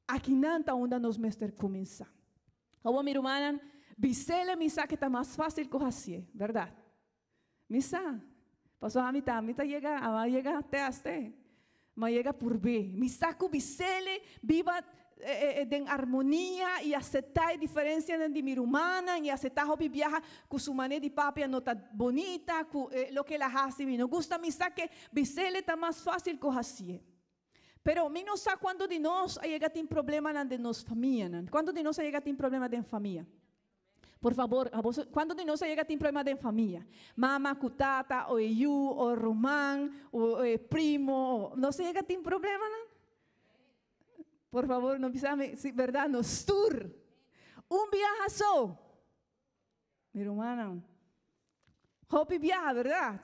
Aqui não está onde nós mestres começar. Como minha irmã, bisele misa que está mais fácil que assim, verdade? Misa, passou a mita chega até, mas chega por B. Misa que bisele viva em harmonia e aceitar a diferença de minha irmã e aceitar que viaja com sua maneira de papi não está bonita, com o que ela faz e não gusta. Misa que bisele está mais fácil que assim. Pero mim não sabe quando de nós chega tem problema na de nossa família, quando de nós chega tem problema de família. Por favor, ¿cuándo de nosotros llega a tener problemas de familia? Mamá, cutata, o eu, o román, o primo, no se llega a tener problemas, ¿no? Por favor, no pisame, sí, ¿verdad? Nos tour. Un viajazo. Mi hermana, Hopi viaja, ¿verdad?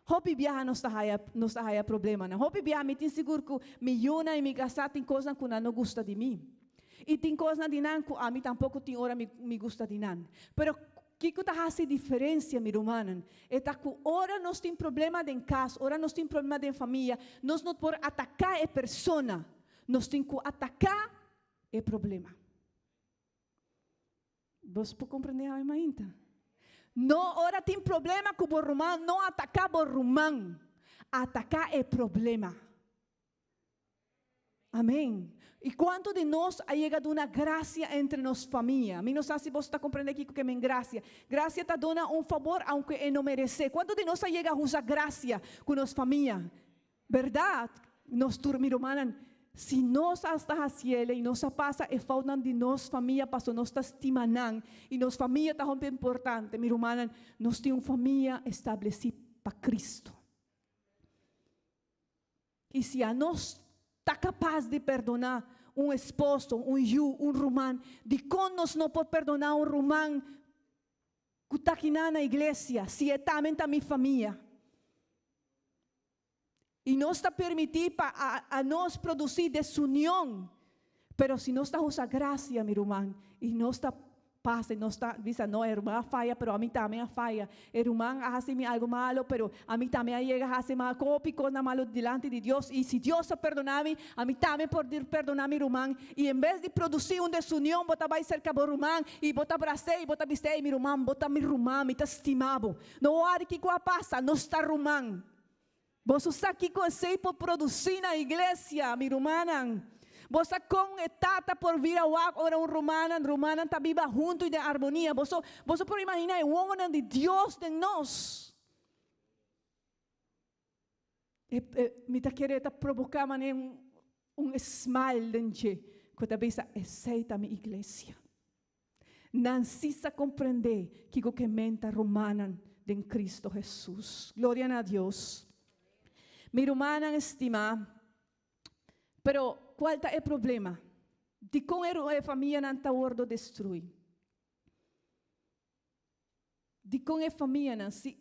Hopi viaja não está aí problema, não. Hopi viaja, me tem seguro que me yuna e me gastar tem coisas que não gosta de mim. E tem coisas de nan que a mim tampouco tem hora me gosta de nan. Pero que está fazendo diferença, meu irmão? É que ora nós tem problema em casa, ora nós tem problema em família, nós não podemos atacar a pessoa, nós temos que atacar o problema. Você pode compreender a irmã? Não, ora tem problema com o romano, não atacar o romano, atacar o problema. Amém. E quanto de nós ha chegado uma graça entre nós família? A mim não sei se você está compreendendo aqui que é graça. Graça está dando um favor, aunque não merece. Quanto de nós ha chegado a usar graça com nossa família? Verdade? Nós turma romana. Se nós está haciendo e nós passa e falta de nós família, passo nós está estimando e nós família está muito importante, meu irmão, nós temos uma família estabelecida para Cristo. E se a nós está capaz de perdonar um esposo, um romano, de como nós não podemos perdonar um romano que está aqui na igreja, se é também a minha família. E não está permitido a nós produzir desunião. Pero se nós está usando graça, meu irmão, e nós está passa, nós está dizendo, não, a irmã falha, pero a mim também falha. A irmã hace algo malo, pero a mim também chega a fazer mal, coisa malo delante de Deus. E se Deus perdonar-me, a mim também pode perdonar meu irmão. E em vez de produzir uma desunião, você vai cercar o irmão, e você abraçar, e você dizer, meu irmão, me está estimado. Não há que passa, não está irmão. Você está aqui com você por produzir na igreja, minha irmã. Você com etata por vir ao ar, ora romana está viva junto e de harmonia. Você pode imaginar o homem de Deus de nós. Me está querendo provocar smile dentro. Que talvez aceita a minha igreja. Não precisa compreender que o que menta romana de Cristo Jesus. Glória a Deus. Minha irmã estima, pero qual é o problema? De como a família não está ordo destruir. De como a família não, se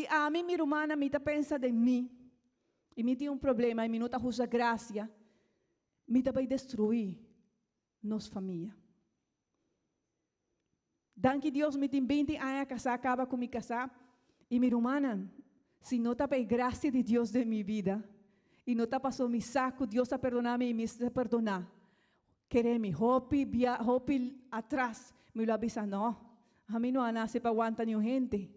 a mim, minha irmã, me está pensando em mim, e me tem problema, e me não está usando graça, me está vai destruir nossa família. Danke Deus, me tem 20 anos casar, acaba com me casar, e minha irmã, se não está para a graça de Deus de minha vida, e não está passando me saco, Deus está perdonando-me e me está perdonando. Queremos, hopi atrás, me lo avisa, não, a mim não nasce para aguantar nenhuma gente.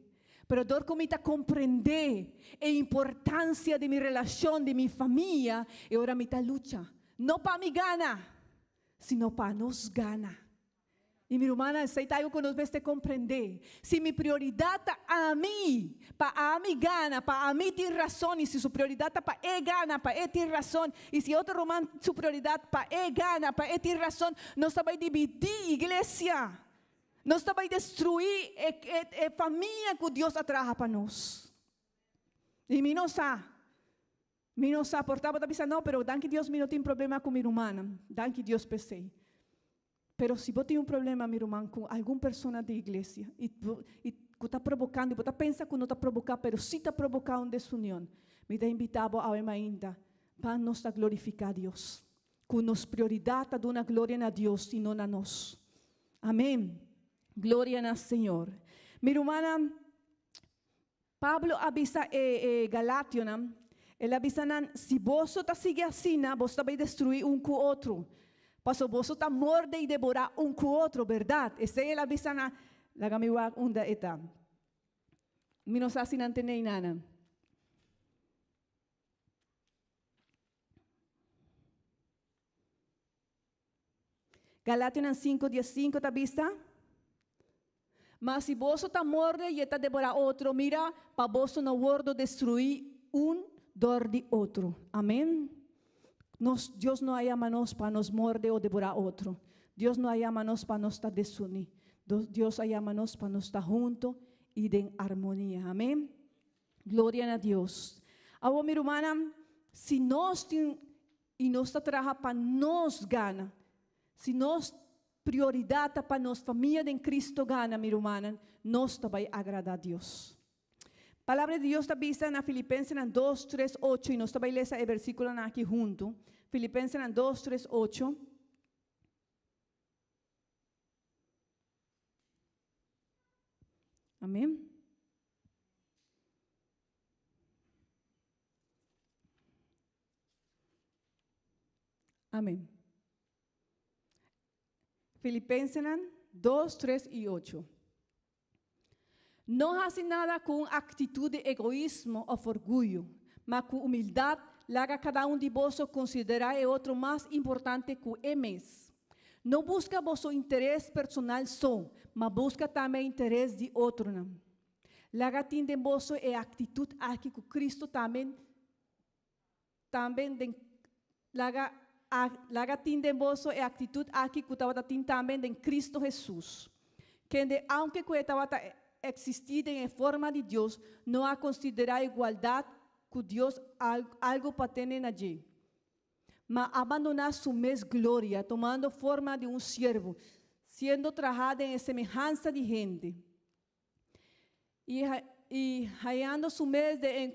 Pero dor como está compreender a importância de minha relação, de minha família, e agora me está luta. Não para me gana, sino para nos gana. E minha irmã, sei algo que nós devemos compreender. Se minha prioridade a mim, para a mim gana, para a mim ter razão, e se sua prioridade para ele gana, para ele ter razão, e se outro irmão sua prioridade para ele gana, para ele ter razão, nós vamos dividir a igreja. Nós vamos destruir a família que Deus atraja para nós. E mim não sabe. Mim não sabe, portanto, pensando, não, pero danke Deus, mim não tem problema com minha irmã. Danke Deus, pensei. Pero se você tem problema, meu irmão, com alguma pessoa da igreja, e que está provocando, e você pensa que não está provocando, pero se está provocando desunião, me está invitado a uma ainda, para nós glorificar a Deus. Com nossa prioridade, dar uma glória a Deus e não a nós. Amém. Glória ao Senhor. Minha irmã, Pablo avisa Galatio, ele avisa, se você está seguindo assim, você vai destruir um com o outro. Paso vos está morde e devorar um com o outro, verdade? Esse é a avisa na lagamiwa unda eta. Minos assim não tem nada. Galatians 5:15 está vista? Mas se vos está morde e está devorar outro, mira, para vos não wordo destruir dor de outro. Amém? Deus não llama-nos para nos morder ou devorar outro. Deus não llama-nos para nos estar desunir. Dios llama-nos para nós estar juntos e em harmonia. Amém? Glória a Deus. Agora, minha irmã, se nós temos e nós trabalhamos para nós ganhar, se nós prioridade para nossa família em Cristo ganha, minha irmã, nós também agradar a Deus. A palavra de Deus está vista na Filipenses 2, 3, 8 e nós também lemos o versículo aqui junto. Filipenses 2, 3, 8. Amém? Amém. Filipenses 2, 3 e 8. Não hace nada com atitude de egoísmo ou orgulho, mas com humildade, larga cada de vós considerar o outro mais importante que ele mesmo. Não busca vosso interesse personal só, mas busca também interesse de outro. Larga de vós a atitude aqui que Cristo também larga de vós a atitude aqui que estava também em Cristo Jesus. Que aunque estava existido em forma de Deus, não a considerar igualdade com Deus algo para ter allí, mas abandonar su mesma glória, tomando forma de siervo, sendo trajado em semelhança de gente, e hallando su mesmo em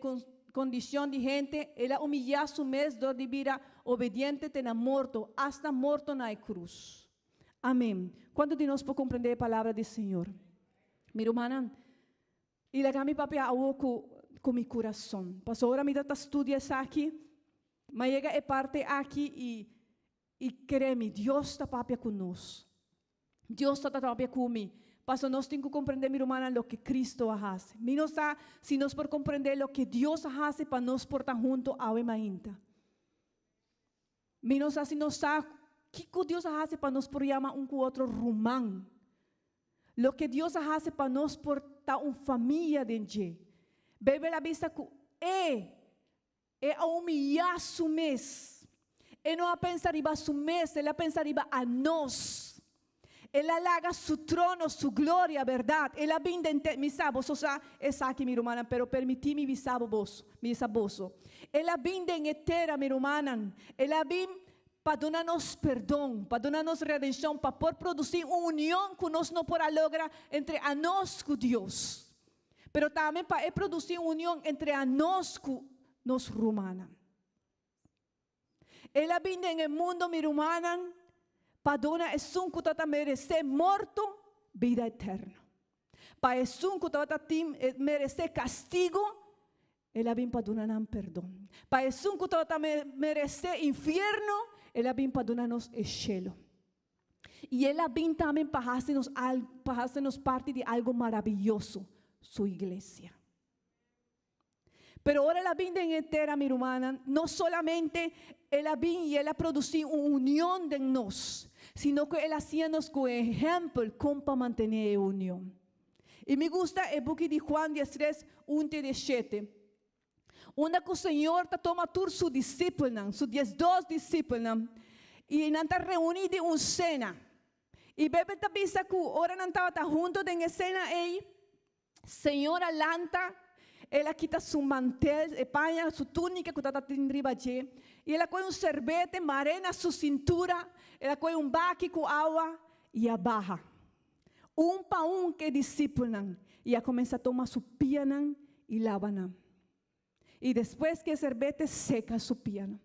condição de gente, ela humilhar su mesmo de vida obediente na morto, hasta morto na cruz. Amém. Quando de nós podemos compreender a palavra do Senhor? Minha irmã, e lá mi papi com meu coração. Pastor, ahora mi data estudia aqui, mas chega a parte aqui e créeme, Deus está papi conosco. Deus está papi comigo. Pastor, nós temos que compreender, minha irmã, o que Cristo faz. Se nós por compreender o que Deus faz para nós portar junto a uma ainda. Se nós sabemos o que Deus faz para nós por chamar com outro romano. Lo que Deus faz para nós portar uma família dentro. Bebe la vista que a humilhar su mês. Não a pensar riba su mês, ela pensa riba a nós. Ela larga su trono, su glória, verdade. Ela vem dentro, mi sabo, essa aqui, minha irmã, pero permiti-me mi saboso. Ela vem dentro etera, minha irmã. Ela vem para dar-nos perdão, para dar-nos redenção, para poder produzir uma união que nós não podemos lograr entre a nós e Deus. Pero também para produzir uma união entre a nós e nos romanos. Ela vem no mundo, minha irmã, para dar a que tata merece morto, vida eterna. Para que merece castigo, ela vem para dar perdão. Para que tata merece inferno, ela vem para dar-nos o cielo. E ela vem também para fazer-nos parte de algo maravilhoso. Su iglesia. Pero ahora ela vem entera, minha irmã, não solamente ela vem e ela produziu uma união de nós, sino que ela hacía-nos com exemplo como para manter a união. E me gusta o book de Juan 13, 1 e 7. Onde que o Senhor toma todos sus discípulos, sus 12 discípulos, e não está reunido em uma cena. E bebe está pensa que ora não estava junto em cena aí. Senhora lanta, ela quita su mantel, paña, su túnica que está arriba allí, e ela põe sorvete, marena su cintura, ela põe baque com água e abaja. Para que discípulo, e ela começa a tomar su piana e lava. E depois que o sorvete seca su piana.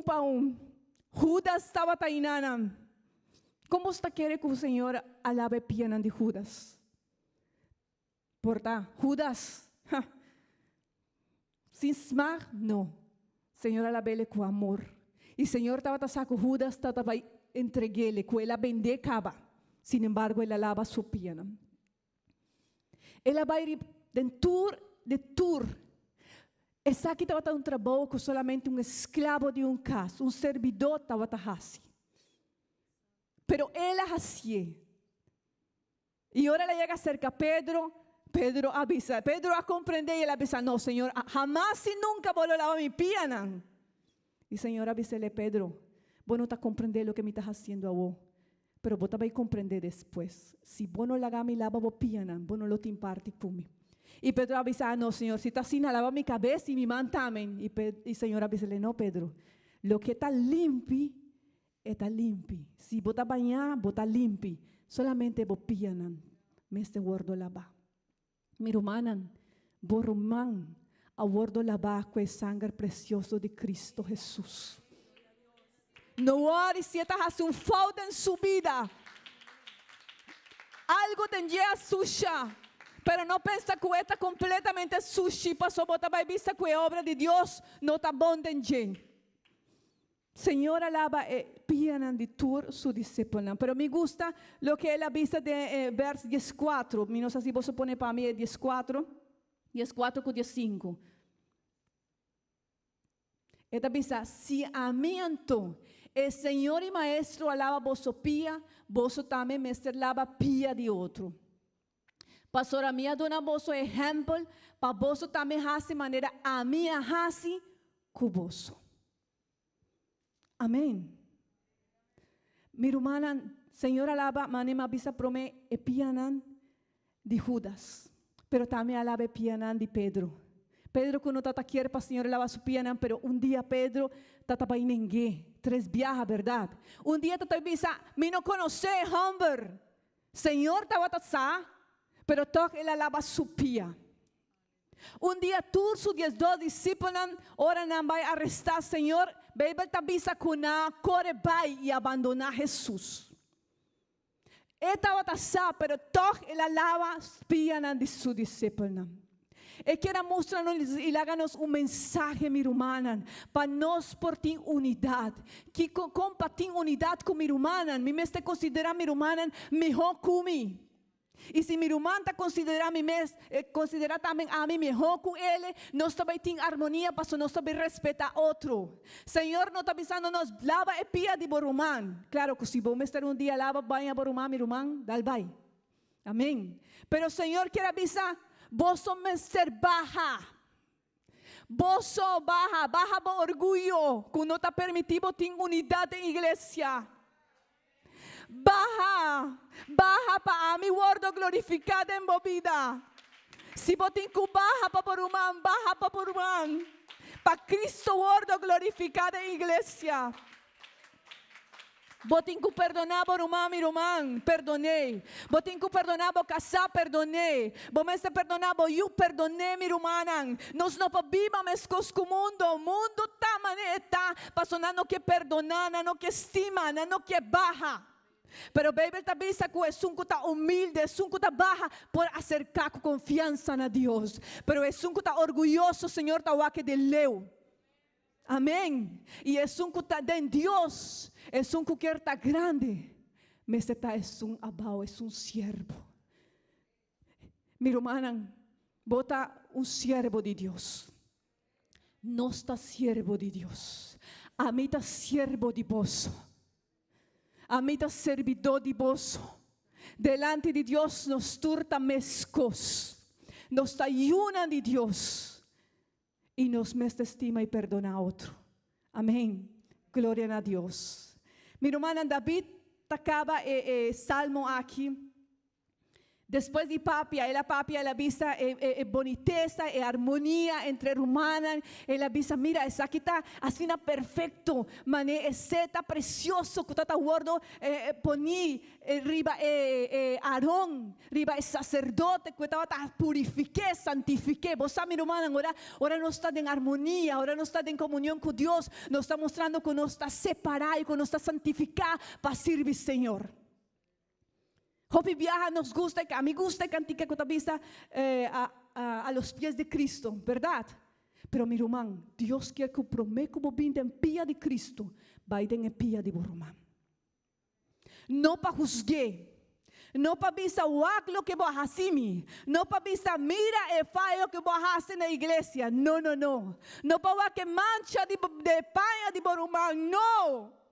Para Judas estava tainana. Como você quer que o Senhor alabe piana de Judas? Porta, Judas, sin smar, não. Senhor alabe-le com amor. E o Senhor estava sacando Judas, estava entregue-le, que ela bendecava. Sin embargo, ela lava sua piana. Ela vai de tour. Essa aqui estava um trabalho que solamente um escravo de um caso, um servidor estava fazendo. Pero ela hacía. E agora ela chega cerca a Pedro. Pedro avisa. Pedro a compreender e ela avisa: não, Senhor, jamás e nunca vou lavar minha piana. E o Senhor avisa-lhe: Pedro, Vos no estás comprender lo que me estás haciendo a vos, pero vos te vas a comprender después. Si vos no lava mi lava, vos pianan, vos no lo te imparte kumi. Y Pedro avisa, no, Señor, si está así, lava mi cabeza y mi mano también. Y el Señor avisa, no, Pedro, lo que está limpio, está limpio. Si vos estás bañado, vos estás limpio. Solamente vos pianan, me este guardo lava. Mi romanan, vos román, a guardo lava con el sangre precioso de Cristo Jesús. No ore si estás haciendo falta en su vida. Algo tendría suya. Pero no pensa que está completamente sushi, pasó bota vai vista que obra de Dios no está bom dentro. Señor alaba pianan de tur su discípula. Pero me gusta lo que él avisa de verso 14. No sé si vos pone para mí 14 con 15. Él avisa, si a mí então el Señor y Maestro alaba vos pia, vos también me lava pia de otro. Pastora minha dona vosso exemplo, para vosso também hace maneira a minha hace com vosso. Amém. Mi irmã, Senhor alaba, manema bisa prome e pianan de Judas, pero também alaba e pianan de Pedro. Pedro quando tata quer para Senhor alaba su pianan, pero dia Pedro tata para ninguém, 3 viaja, verdade? Dia tata bisa, me não conhece, Humber. Senhor tava tasa, pero toque ele alaba su pia. Dia todos sus 12 discípulos ora não vai arrestar Senhor, Bíblia tabisa kuna corre vai e abandonar Jesus. Estava tasa, pero toque ele alaba pia de su discípulos. E quero mostrar-nos e dar-nos mensagem, minha irmã, para nós portar unidade. Que compartir unidade com minha irmã, me meste considerar minha irmã melhor que mim. E se minha irmã está considerar também a mim melhor com ele, nós também temos harmonia para nós também respeitar outro. Senhor, não está pensando nos lava e pia de borumã. Claro que se vou estar dia lava banha borumã, minha irmã, dal vai. Amém. Pero Senhor quer avisar, vos somos ser baja. Vos sos baja por orgulho, que não está permitido ter unidade em igreja. Baja para mi word glorificado en vida. Si botin ku baja para por humano, para Cristo word glorificado en iglesia. Botin ku perdonar por humano, mi román, perdonei. Botin ku perdonar por casar, perdonei. Bomeste perdonar por eu perdonei, mi romanan. Nós não podemos com o mundo tá maneta, passando que perdonar, não que estima, não que baja. Pero Bíblia também diz que é um que está humilde, é um que está baja por acercar com confiança na Deus. Pero é um que está orgulhoso, Senhor, está o que de leu. Amém. E é um que está em Deus, é um que quer estar grande, mas está é um abau, é um siervo. Mi irmã, bota siervo de Deus. Não está siervo de Deus. A mim está siervo de vós. A mim está servidor de vós. Delante de Deus nos turta mescos. Nos está una de Deus. E nos mesta estima e perdona a outro. Amém. Glória a Deus. Mi irmã David tacaba salmo aqui. Depois de papia, ela visa boniteza e harmonia entre humanas. Ela visa, mira, essa aqui está assim perfeito, mané, esse está precioso que está guardo poni riba Arón, riba sacerdote que estava purifiqué, santifiqué. Vos sabes, irmã, agora não está em harmonia, agora não está em comunhão com Deus, nos está mostrando que não está separado, que não está santificado para servir ao Senhor. Hopi viaja nos gusta, a mí gusta cantar con vista a los pies de Cristo, ¿verdad? Pero mi hermano, Dios quiere que promete como vinda en pia de Cristo, vaya en pia de Boromán. No para juzgar, no para vista lo que vos haces, no para vista mira el fallo que vos haces en la iglesia, no. No para que mancha de paña de Boromán, no.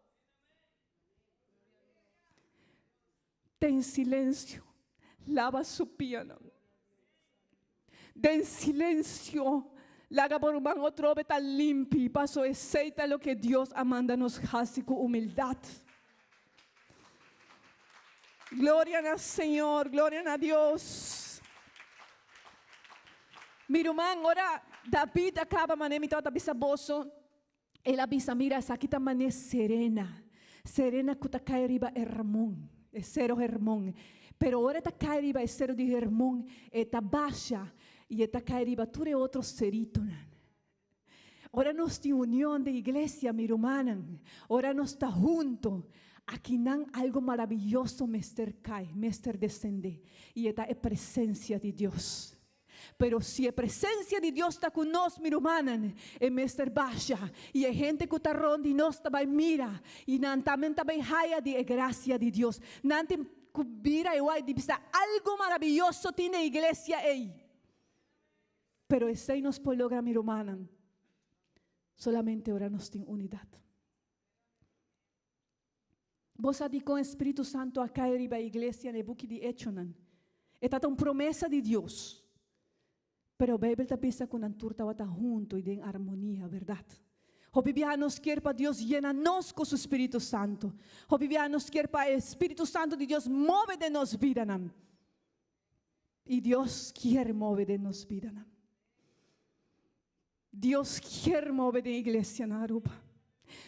En silencio, lava su piano. En silencio, Laga por un otro beta limpi, paso aceita lo que Dios amanda nos hace con humildad. Gloria al Señor, gloria a Dios. Mirumán, ahora David acaba manemi tota bisa boso. Ela bisa mira essa aqui tamane serena. Serena kuta cai riba Hermón, cero Hermón. Pero ora ta cai riba cero de Hermón, eta baixa e eta cai riba ture outro seritonan. Ora nós tem união de igreja, mirumanan. Ora nós está junto. Aqui não algo maravilhoso mester cai, mester descende. E esta é presença de Deus. Pero se a presença de Deus está conosco, meu irmão, é mester baixa. E a gente que está ronde nós também mira. E também raia de graça de Deus. Não tem que vira e vai dizer algo maravilhoso tem na igreja aí. Pero esse nos pode lograr, meu irmão. Solamente ora nós tem unidade. Vos adi com o Espírito Santo a cair na igreja no book de Echonan. Esta uma promessa de Deus. Pero a Bíblia está pensa com a turta está junto e em harmonia, verdade? O Bíblia nos quer para Deus llena-nos com o Espírito Santo. O Bíblia nos quer para o Espírito Santo de Deus move de nos vida. E Deus quer mover de nos vida. Deus quer mover de igreja na Aruba.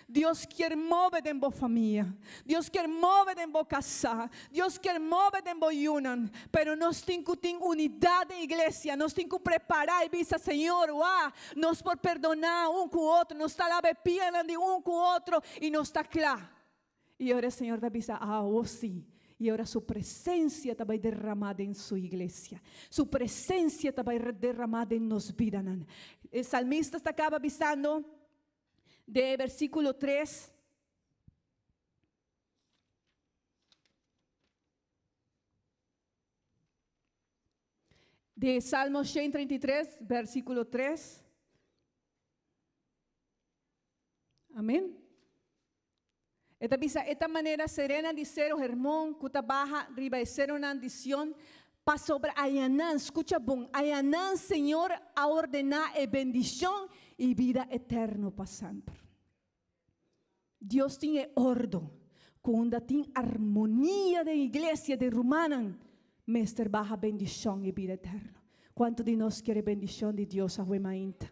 Deus quer mover em boa família. Deus quer mover em boa casa. Deus quer mover em boa união. Pero nós temos que ter unidade em igreja. Nós temos que preparar e dizer, Senhor, nós por perdonar um com o outro. Nós está lá bepiando de um com o outro. E nós está claro. E agora o Senhor está dizendo, sim. E agora sua presença está derramada em sua igreja. Sua presença está derramada em nossa vida. O salmista está acaba avisando de versículo 3. De Salmo 133, versículo 3. Amém? Esta maneira serena de ser o Hermón, cuta baja, riba de ser una andición, para sobre Ayanán, escucha bom, Ayanán, Senhor, a ordenar a bendição e vida eterna para sempre. Deus tem ordem, quando tem harmonia da igreja de Romana, mestre baja bendição e vida eterna. Quanto de nós quer bendição de Deus a huemainta?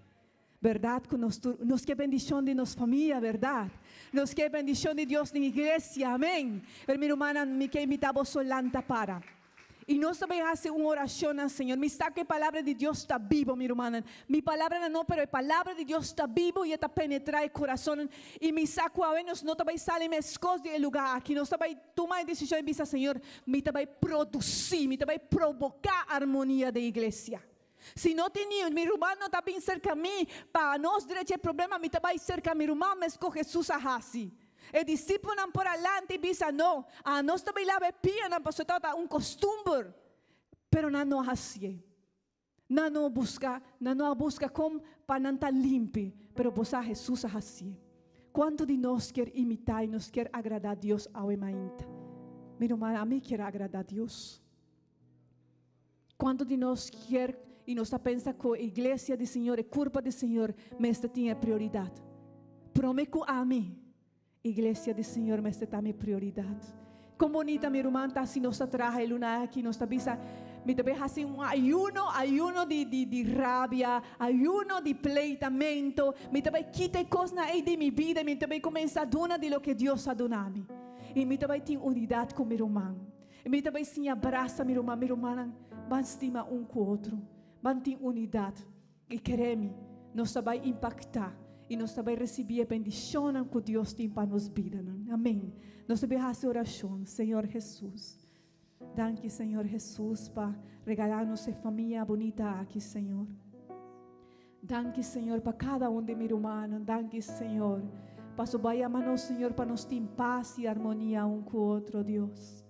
Verdade que nós quer bendição de nossa família, verdade? Nós quer bendição de Deus na igreja, amém? Pero minha irmã me quer invitar a solanta para. E nós também fazemos uma oração ao Senhor. Me sabe que a palavra de Deus está viva, minha irmã. Minha palavra não, mas a palavra de Deus está viva e está penetrando o coração. E me sabe que nós não também saímos do lugar aqui. Nós também tomamos a decisão de dizer, Senhor, me também produzir, me também provocar a harmonia da igreja. Se não tem nenhum, meu irmão não está bem cerca de mim, para nós direito problema, me também cerca de meu irmão, mas com Jesus a assim. E discípulos não por alante e dizem, não, nós também lá bebia, não passou um costume, pero não assim. Não busca como para não estar limpo, pero busca Jesus assim. Quanto de nós quer imitar e nós quer agradar a Deus ao emainta? Meu irmão, a mim quer agradar a Deus. Quanto de nós quer e nós pensa que a igreja do Senhor, a curva do Senhor, mas tem prioridade. Prometo a mim. Igreja do Senhor, mas está minha prioridade. Como bonita minha irmã está assim, nós traje luna aqui, nós está me também assim ayuno de rabia, ayuno de pleitamento, me também quita coisas aí de minha vida, me também começa a donar de lo que Deus ha donado. E me também tem unidade com meu irmão. E me também sim abraça meu irmão, van estima um com o outro, van ter unidade. E queremos, nós vai impactar. E nós também recebemos a bendição que Deus tem para nos vidas. Amém. Nós também fazemos oração, Senhor Jesus. Danke, Senhor Jesus, para regalar-nos a família bonita aqui, Senhor. Danke, Senhor, para cada de meus irmãos. Danke, Senhor. Para subir Senhor, para nos ter paz e harmonia um com o outro, Deus.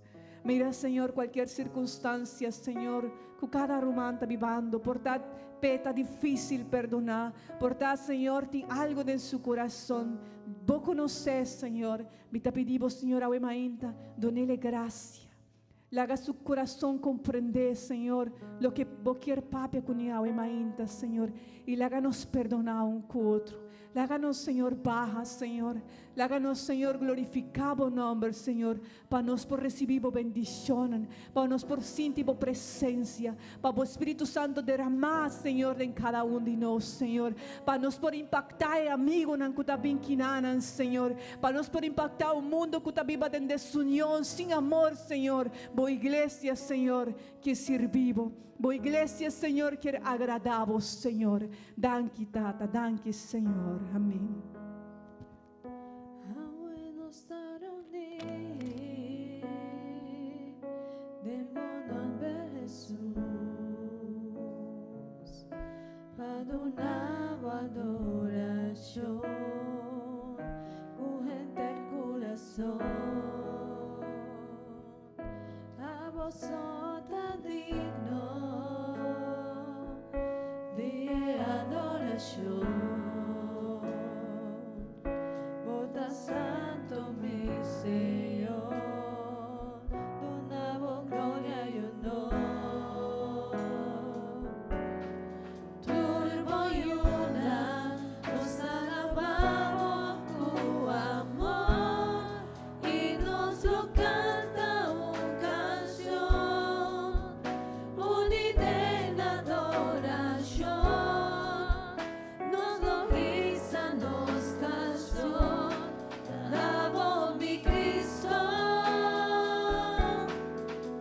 Mira, Senhor, qualquer circunstância, Senhor, que cada irmão está vivendo, portanto, está difícil perdonar, portanto, Senhor, tem algo em seu coração. Vos conheces, Senhor, me te pedimos, Senhor, a emainta, done-lhe graça. Le haga su corazón comprender, Señor, lo que cualquier papi con Yahweh mainta, Señor. Y le háganos perdonar un con otro. Le háganos, Señor, baja, Señor. Le háganos, Señor, glorificado nombre, Señor. Para nos por recibir bendición. Para nos por sentir presencia. Para o Espíritu Santo derramar, Señor, en cada uno de nosotros, Señor. Para nos por impactar amigo nan que bien quinanan, Señor. Para nos por impactar un mundo que está viva en desunión, sin amor, Señor. Boa iglesia, Señor, que sirvivo. Boa iglesia, Señor, que agradavo, Señor. Danke, Tata, danke, Señor. Amém. Bueno estar unidos de nombre Jesús, para una adoración, con gente el corazón, a vosotros digno de adoración. Bota Santo mi Señor, donavo gloria y honor. Turbo y una, nos alabamos tu amor y nos lo canta una canción, unida en adoración. Nos lo guisa, nos canción, alabo mi Cristo,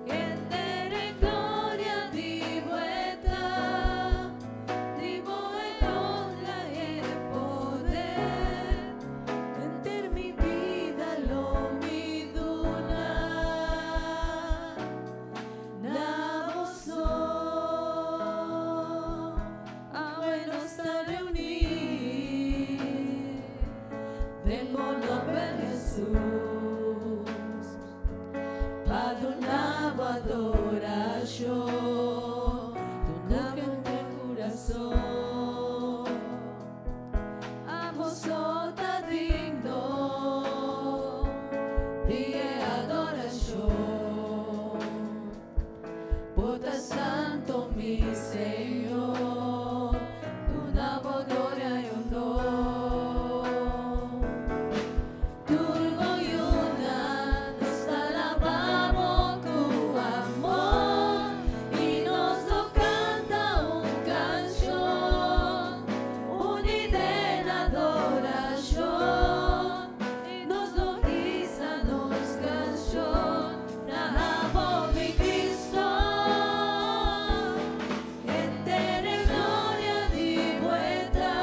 que tiene gloria di vuelta, di honra y poder, enter mi vida lo mi duna, na vos a bueno estar reunidos del nombre Jesús, para una adoración, una gente corazón, a vosotros digno de adoración, Bota Santo mi Señor, una gloria y honor. Turbo y una, nos alabamos tu amor y nos lo canta una canción, unida en adoración, nos lo guisa, nos canción, alabo mi Cristo, que tiene gloria di vuelta,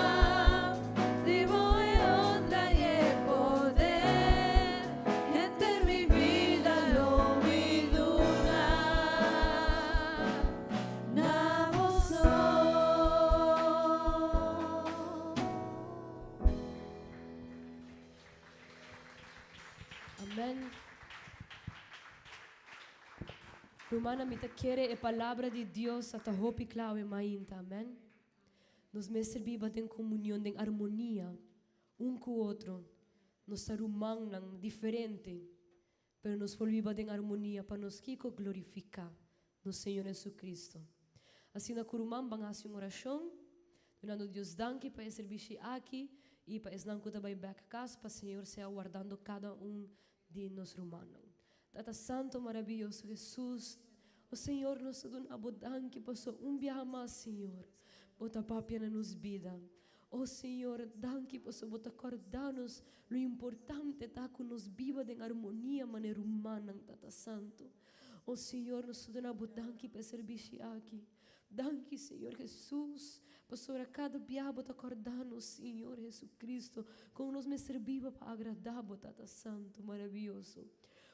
di honra y poder, entre mi vida lo mi duna, na vos. Amén. Romana mi te quiere a palavra de Dios hasta hopi clave mainta. Amén. Nos me serviva en comunión, en armonía, un con otro. Nos sarumanan diferente, pero nos volviva en armonía para nos kiko glorificar no Señor Jesucristo. Assim na curumam van a hacer uma oração, dando Deus danke para servir aqui e para esnan que também back casa para o Senhor se aguardando cada de nós romanos. Tata Santo maravilhoso Jesus, o Senhor nos dá abo danke para so biaha mais, Senhor. Bota papia na nos vida. Oh Senhor, danke por so bota acordarnos lo importante tá que nos viva em harmonia maneira humana, Tata Santo. Oh Senhor, nos dá abo danke para servir aqui. Danke, Senhor Jesus, por sobre cada biaha bota acordarnos, Senhor Jesus Cristo, como nos me serviva para agradar, Tata Santo, maravilhoso.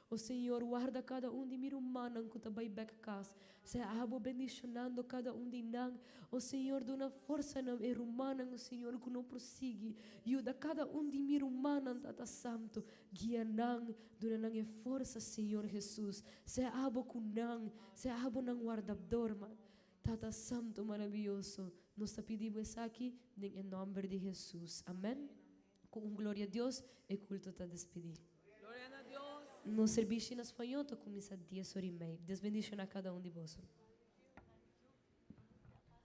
O Senhor, guarda cada de mir humano que está bem back casa. Se abo bendicionando cada de nós. O Senhor, dá uma força na humana, o Senhor, que não prossigue. Ajuda cada de mir humano, Tata Santo. Guia nang, dá nang força, Senhor Jesus. Se abo com nang, se abo nang guardador, Tata Santo maravilhoso. Nós te pedimos aqui, em nome de Jesus. Amém. Com glória a Deus, e culto está despedido. Gloria a Dios. No serviço em espanhol, tô começando 10h30. Deus bendiga a cada de vós.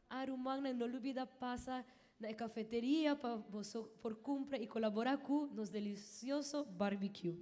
Arumang na olvida passa na cafeteria para você por comprar e colaborar com nos delicioso barbecue.